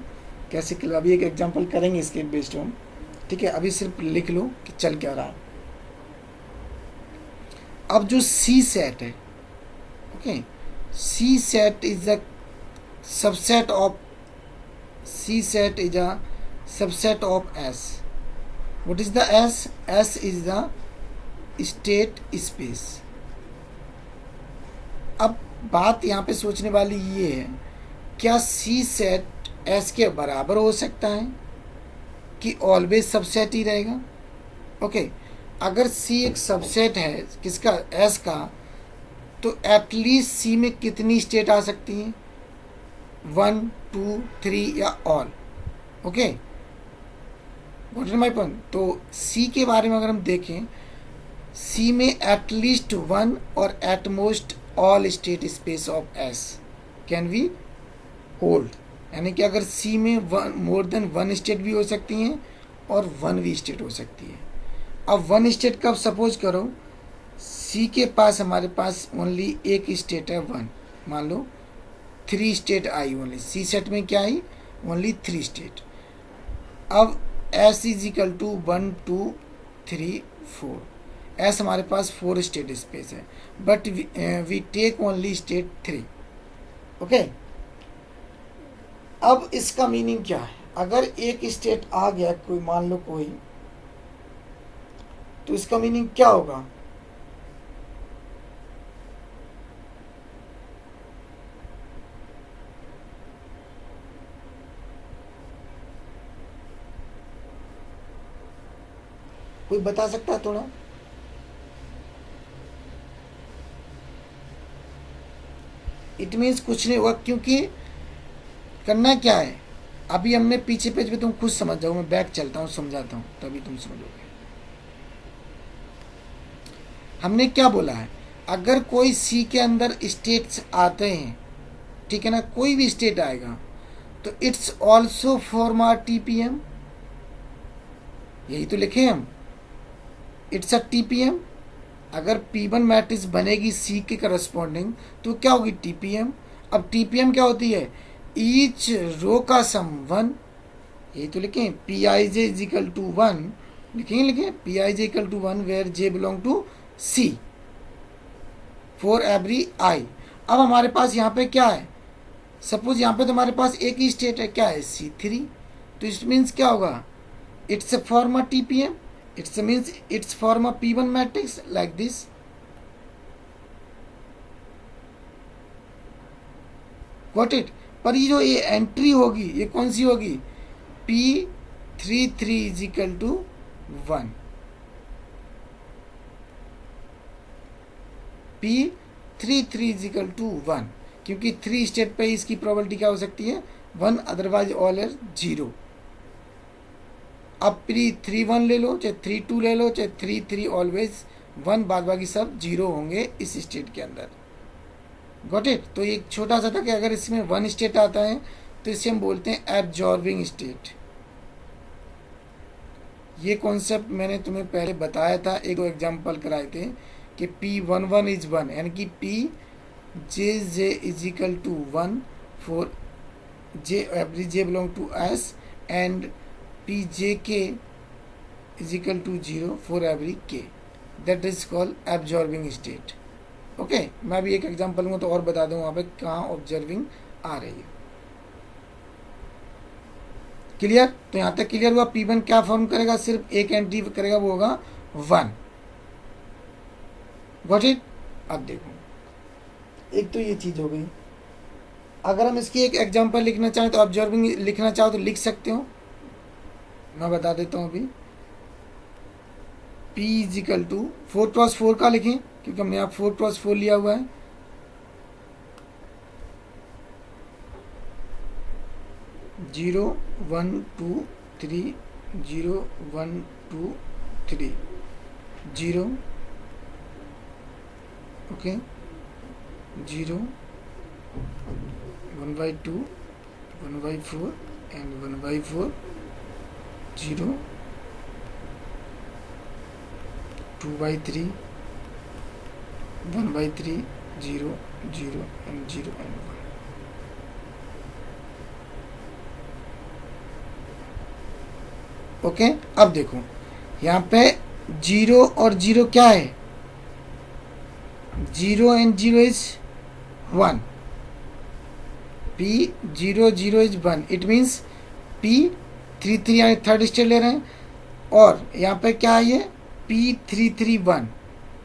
कैसे. अभी एक एग्जांपल करेंगे इसके बेस्ड ऑन. ठीक है, अभी सिर्फ लिख लो कि चल क्या रहा है. अब जो C सेट है, okay, C set is the subset of C set is a subset of S. What is the S? S is the state space. अब बात यहाँ पे सोचने वाली ये है, क्या C set S के बराबर हो सकता है कि ऑलवेज सबसेट ही रहेगा? ओके, अगर C एक सबसेट है किसका? S का, तो एटलीस्ट C में कितनी स्टेट आ सकती हैं? 1 2 3 या all. Okay, what is my point? तो C के बारे में अगर हम देखें, C में एटलीस्ट 1 और at most all state space of S can be hold. यानी कि अगर C में मोर देन 1 स्टेट भी हो सकती हैं और 1 भी स्टेट हो सकती है. अब 1 स्टेट कब सपोज करो C के पास हमारे पास ओनली एक स्टेट है 1, मान लो 3 स्टेट आई ओनली. C सेट में क्या आई? Only 3 state. अब S is equal to 1 2 3 4. S हमारे पास 4 स्टेट स्पेस है, but we take only state 3. Okay, अब इसका मीनिंग क्या है? अगर एक स्टेट आ गया कोई, मान लो कोई, तो इसका मीनिंग क्या होगा? कोई बता सकता है थोड़ा? इट मीन्स कुछ नहीं होगा, क्योंकि करना क्या है, अभी हमने पीछे पेज पे, तुम खुद समझ जाओ, मैं बैक चलता हूँ समझाता हूँ तभी तुम समझोगे. हमने क्या बोला है? अगर कोई सी के अंदर स्टेट्स आते हैं, ठीक है ना, कोई भी स्टेट आएगा तो इट्स ऑल्सो फॉर्म टीपीएम, यही तो लिखे हम, इट्स अ टीपीएम। अगर P1 मैट्रिक्स बनेगी सी के करस्पॉन्डिंग तो क्या होगी टीपीएम। अब टीपीएम क्या होती है, ईच रो का सम 1, यही तो लिखें, P I J is equal to 1, लिखें P I J equal to 1 where J belong to C for every I. अब हमारे पास यहाँ पे क्या है, सपोज यहाँ पे तो हमारे पास एक ही स्टेट है, क्या है C3, तो इट मीन्स क्या होगा, it's a form TPM, it's means it's form P1 matrix like this. Got it. पर ये जो ये एंट्री होगी ये कौन सी होगी, P33 is equal to 1, P33 is equal to 1, क्योंकि 3 स्टेट पे इसकी प्रोबेबिलिटी क्या हो सकती है 1, अदरवाइज ऑल आर 0। अब P31 ले लो, चाहे 32 ले लो, चाहे 33, ऑलवेज 1, बाद बाकी सब 0 होंगे इस स्टेट के अंदर। Got it. तो एक छोटा सा था कि अगर इसमें 1 स्टेट आता है तो इसे हम बोलते हैं एब्जॉर्बिंग स्टेट। ये कॉन्सेप्ट मैंने तुम्हें पहले बताया था, एक दो एग्जाम्पल कराए थे कि P11 इज 1, यानी कि P J J is equal to 1 for J every J belong to S, and P J K is equal to 0 for every K, that is called absorbing state. Okay, मैं भी एक example लूँगा तो और बता दूँ वहाँ पे कहाँ ऑब्जर्विंग आ रही है। क्लियर। तो यहाँ तक क्लियर हुआ। P1 क्या फॉर्म करेगा, सिर्फ एक एंट्री करेगा, वो होगा 1। Got it. अब देखो, एक तो ये चीज हो गई। अगर हम इसकी एक एग्जांपल लिखना चाहें तो ऑब्जर्विंग लिखना चाहो तो लिख सकते हो, मैं बता देता हूँ अभी। P is equal to 4x4 का लिखें, क्योंकि हमने यहाँ 4x4 लिया हुआ है। Zero 1 2 3 0 1 2 3 0, okay, 0 1/2 1/4 and 1/4, 0 2/3 1/3 0 0 and 0 and 1। Okay. अब देखो यहाँ पे 0 और 0 क्या है, 0 and 0 is 1, P0 0 is 1, it means P33 यानी थर्ड स्टेट ले रहे हैं, और यहाँ पे क्या है ये P331।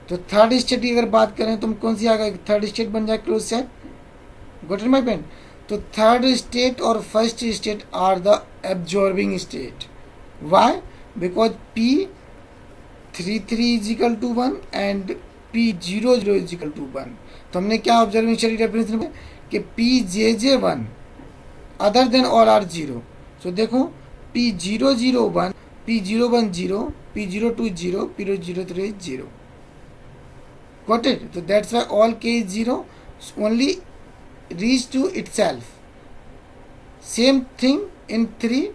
तो थर्ड स्टेट की अगर बात करें तो हम कौन सी आ गई, थर्ड स्टेट बन जाए close set. Got it my friend. तो थर्ड स्टेट और first state are the absorbing state. Why, because P33 is equal to 1 and P00 is equal to 1। तो हमने क्या ऑब्जर्विंग स्टेट डेफिनेशन में कि Pjj1 other than all are 0। So देखो P001 P010 P02 0 P03 0। Got it? So that's why all k is 0, only reach to itself. Same thing in 3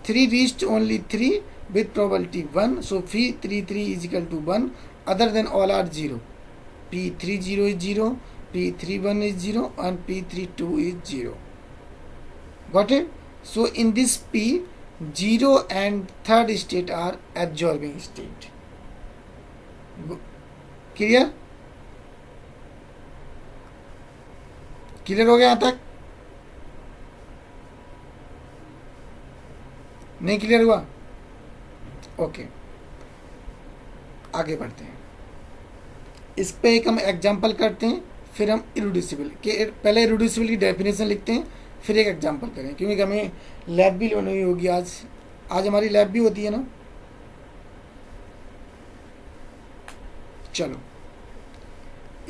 reached only 3 with probability 1, so P33 is equal to 1, other than all are 0. P30 is 0, P31 is 0 and P32 is 0. Got it? So in this P, 0 and third state are absorbing state. Clear? Clear हो गया यहाँ तक? नहीं clear हुआ? Okay, आगे बढ़ते हैं। इस पे एक हम एग्जांपल करते हैं, फिर हम इरिड्यूसिबल के पहले इरिड्यूसिबल की डेफिनेशन लिखते हैं, फिर एक एग्जांपल करें, क्योंकि हमें लैब भी लेनी होगी आज हमारी लैब भी होती है ना। चलो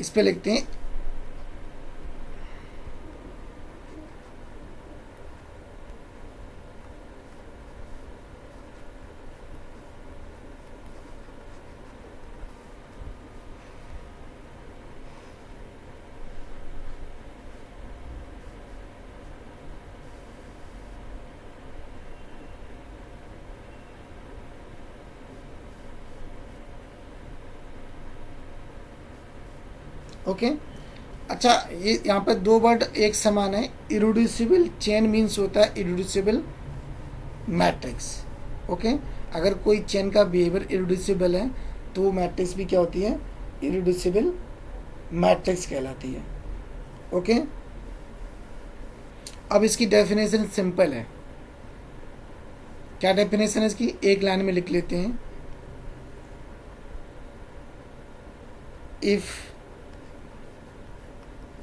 इस पे लिखते हैं ओके। अच्छा, ये यहाँ पर दो वर्ड एक समान है। इरिड्यूसिबल चेन मीन्स होता है इरिड्यूसिबल मैट्रिक्स। ओके, अगर कोई चेन का बिहेवियर इरिड्यूसिबल है तो वो मैट्रिक्स भी क्या होती है, इरिड्यूसिबल मैट्रिक्स कहलाती है। ओके, अब इसकी डेफिनेशन सिंपल है। क्या डेफिनेशन है इसकी, एक लाइन में लिख लेते हैं। If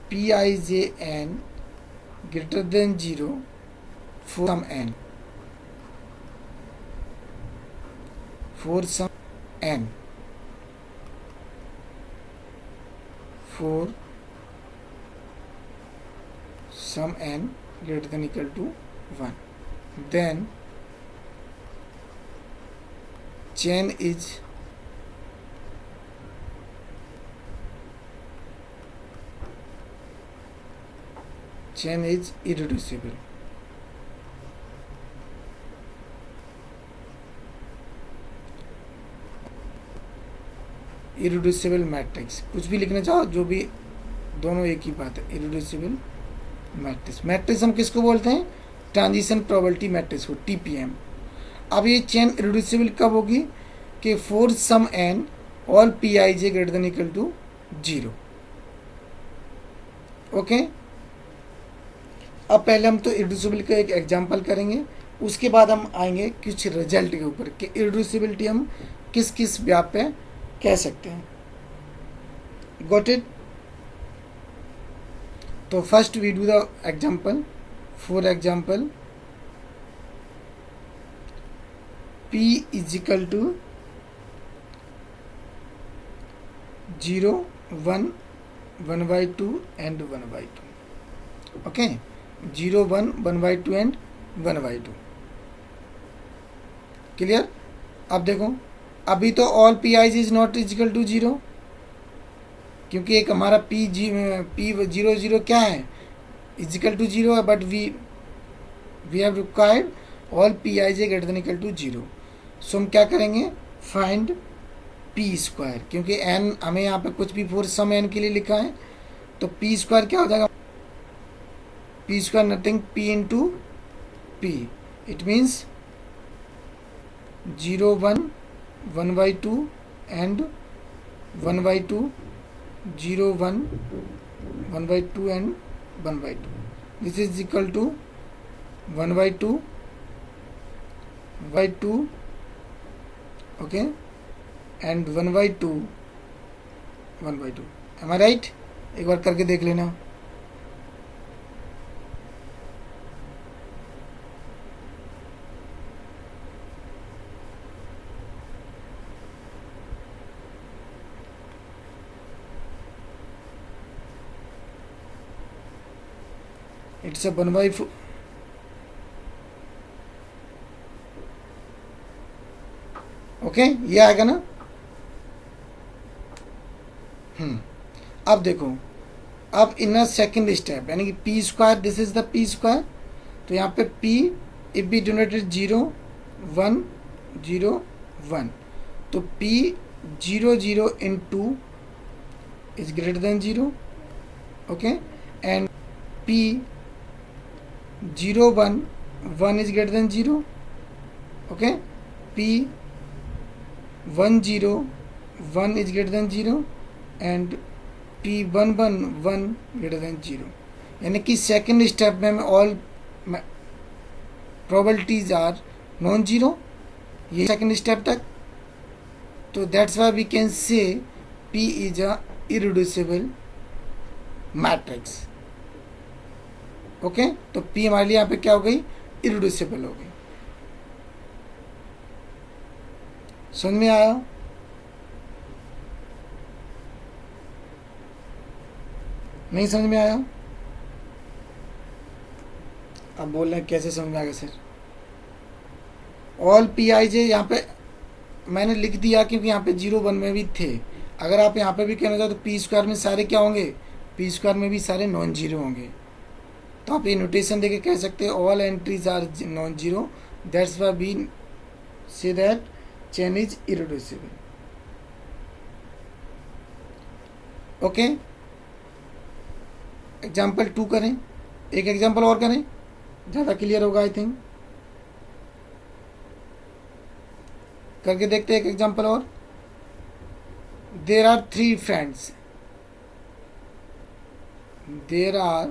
Pijn greater than 0 for some n, for some n, for some n greater than equal to 1, then chain is irreducible. Irreducible matrix, कुछ भी लिखना चाहो, जो भी, दोनों एक ही बात है। इरिड्यूसिबल मैट्रिक्स, मैट्रिक्स हम किसको बोलते हैं, ट्रांजिशन प्रोबेबिलिटी मैट्रिक्स को, टीपीएम। अब ये चेन इरिड्यूसिबल कब होगी, कि for some N all P I J greater than equal to 0। Okay, अब पहले हम तो इरिड्यूसिबल का एक एग्जांपल करेंगे, उसके बाद हम आएंगे कुछ रिजल्ट के ऊपर कि इरिड्यूसिबिलिटी हम किस किस व्याप पे कह सकते हैं। Got it. तो first we do the example. For example P is equal to 0, 1, 1/2 and 1/2। Okay, 0, 1, 1/2 and 1/2। Clear. अब देखो, अभी तो all P I is not equal to 0, क्योंकि एक हमारा पी 0 0 क्या है, इजिकल टू 0 है, but we have required all P I J greater than equal to 0। So हम क्या करेंगे, फाइंड पी स्क्वायर, क्योंकि एन हमें यहाँ पे कुछ भी फॉर सम एन के लिए लिखा है, तो पी स्क्वायर क्या हो जाएगा, P square nothing P into P, it means 0, 1, 1/2 and 1/2, 0, 1, 1/2 and 1/2। This is equal to 1/2 2, okay, and 1/2 1/2। Am I right, एक बार करके देख लेना। It's a 1/4। ओके, ये आएगा ना। अब देखो, अब इन अ सेकेंड स्टेप, यानी कि P square, this is the P square, तो यहाँ पे पी इफ बी डिनोटेड 0, 1, 0, 1, तो P 0, 0 in 2 is greater than 0। Okay, and P 0, 1, 1 is greater than 0. Okay, P 1, 0, 1 is greater than 0 and P 1, 1, 1 greater than 0। यानी कि second step में all probabilities are non zero, ये second step तक। तो that's why we can say P is a irreducible matrix. Okay, तो P हमारे लिए यहाँ पे क्या हो गई, इरिड्यूसिबल हो गई। समझ में आया। नहीं समझ में आया। अब बोल रहे हैं कैसे समझ में आ गया सर। ऑल पी आई जे यहाँ पे मैंने लिख दिया क्योंकि यहाँ पे 0, 1 में भी थे। अगर आप यहाँ पे भी कहना चाहो तो पी स्क्वायर में सारे क्या होंगे, पी स्क्वायर में भी सारे नॉन जीरो होंगे। तो आप ये नोटेशन देके कह सकते हैं all entries are non zero, that's why we say that chain is irreducible. Okay, example 2 करें, एक एग्जाम्पल और करें, ज़्यादा क्लियर होगा आई थिंक। करके देखते हैं एक एग्जाम्पल और। There are 3 friends, there are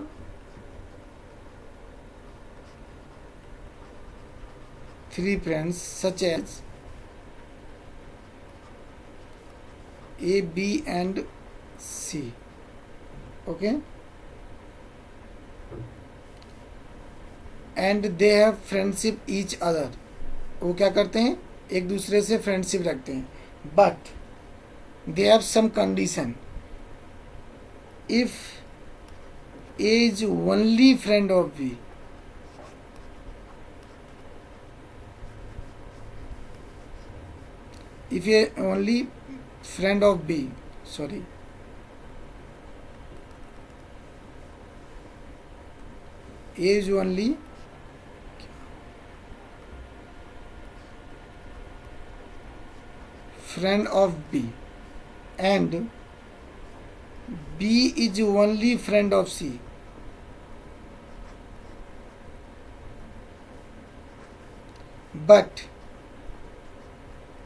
3 friends such as A, B and C, okay, and they have friendship each other, वो क्या करते हैं, एक दूसरे से फ्रेंडशिप रखते हैं, but they have some condition, if A is only friend of B, if A only friend of B, sorry, A is only friend of B and B is only friend of C, but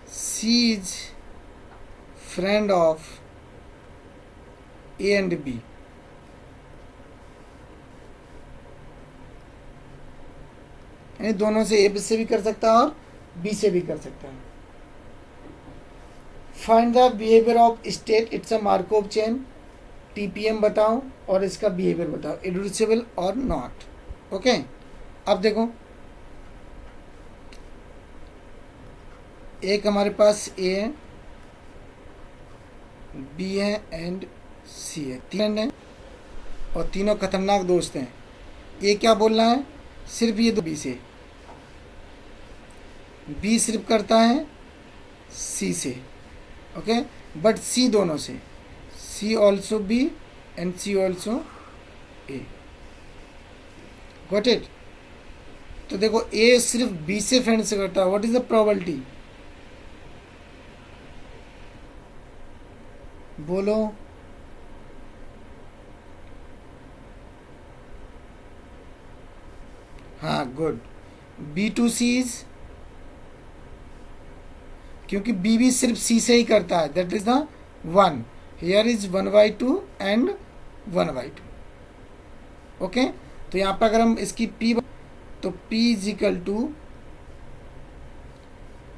C is friend of A and B, यानी दोनों से A से भी कर सकता है और B से भी कर सकता है। Find the behaviour of state, it's a Markov chain, TPM बताओ और इसका बिहेवियर बताओ, इरेड्यूसिबल और नॉट, ओके। अब देखो एक हमारे पास A है, B है एंड C है, 3 हैं और तीनों खतरनाक दोस्त हैं। ये क्या बोल रहा है, सिर्फ ये दो B से, B सिर्फ करता है C से, ओके, बट C दोनों से, C also B and C also A, got it. तो देखो A सिर्फ B से फ्रेंड से करता है, व्हाट इज द प्रोबेबिलिटी, बोलो। हाँ गुड, B2C इज, क्योंकि B भी सिर्फ C से ही करता है, that is the 1, here is 1/2 and 1/2, okay. तो यहाँ पर अगर हम इसकी P, तो P is equal to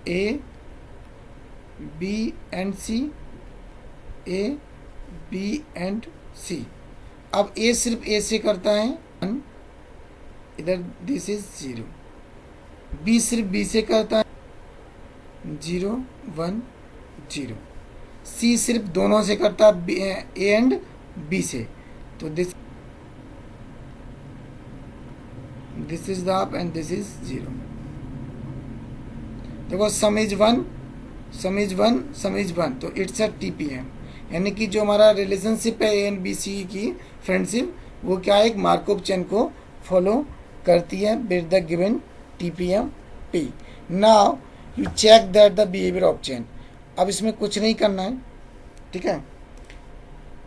A B and C, A B and C। अब A सिर्फ A से करता है 1, इधर दिस इज 0, B सिर्फ B से करता है 0 1 0, C सिर्फ दोनों से करता है A एंड B से, तो this is the up and this is 0। देखो सम is 1 some is 1 some is 1, तो इट्स अ TPM, यानी कि जो हमारा रिलेशनशिप है A एंड B C की फ्रेंडशिप, वो क्या है, एक मार्कअप चेन को फॉलो करती है with the given TPM P। Now you check that the behaviour of chain. अब इसमें कुछ नहीं करना है, ठीक है।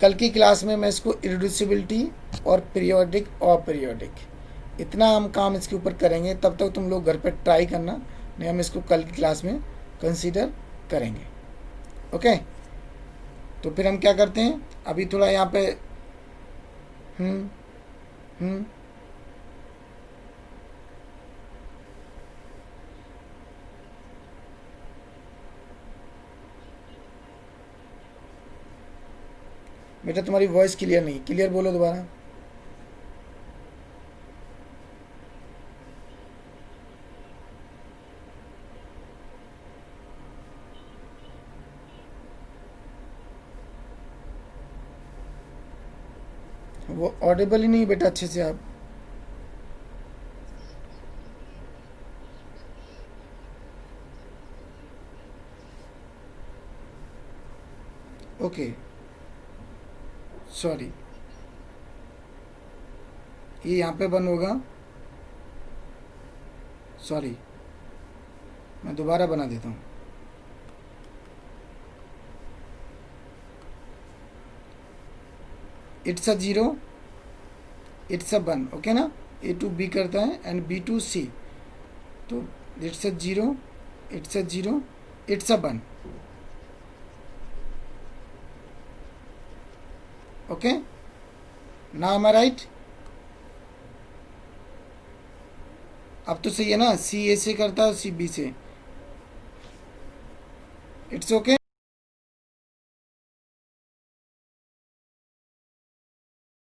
कल की क्लास में मैं इसको इरेड्यूसिबिलिटी और पीरियोडिक और पीरियोडिक इतना हम काम इसके ऊपर करेंगे, तब तक तुम लोग घर पर ट्राई करना, नहीं हम इसको कल की क्लास में कंसीडर करेंगे, ओके। तो फिर हम क्या करते हैं, अभी थोड़ा यहाँ पे बेटा तुम्हारी वॉइस क्लियर नहीं, क्लियर बोलो दोबारा। वो ऑडिबल ही नहीं बेटा अच्छे से आप। ओके सॉरी, ये यहाँ पे बंद होगा, सॉरी मैं दोबारा बना देता हूँ। It's a 0 it's a one, okay ना। ए टू बी करता है एंड बी टू सी, तो it's a zero, it's a zero, it's a one, okay. Now am I right? अब तो सही है ना, सी ए से करता है सी बी से, इट्स ओके।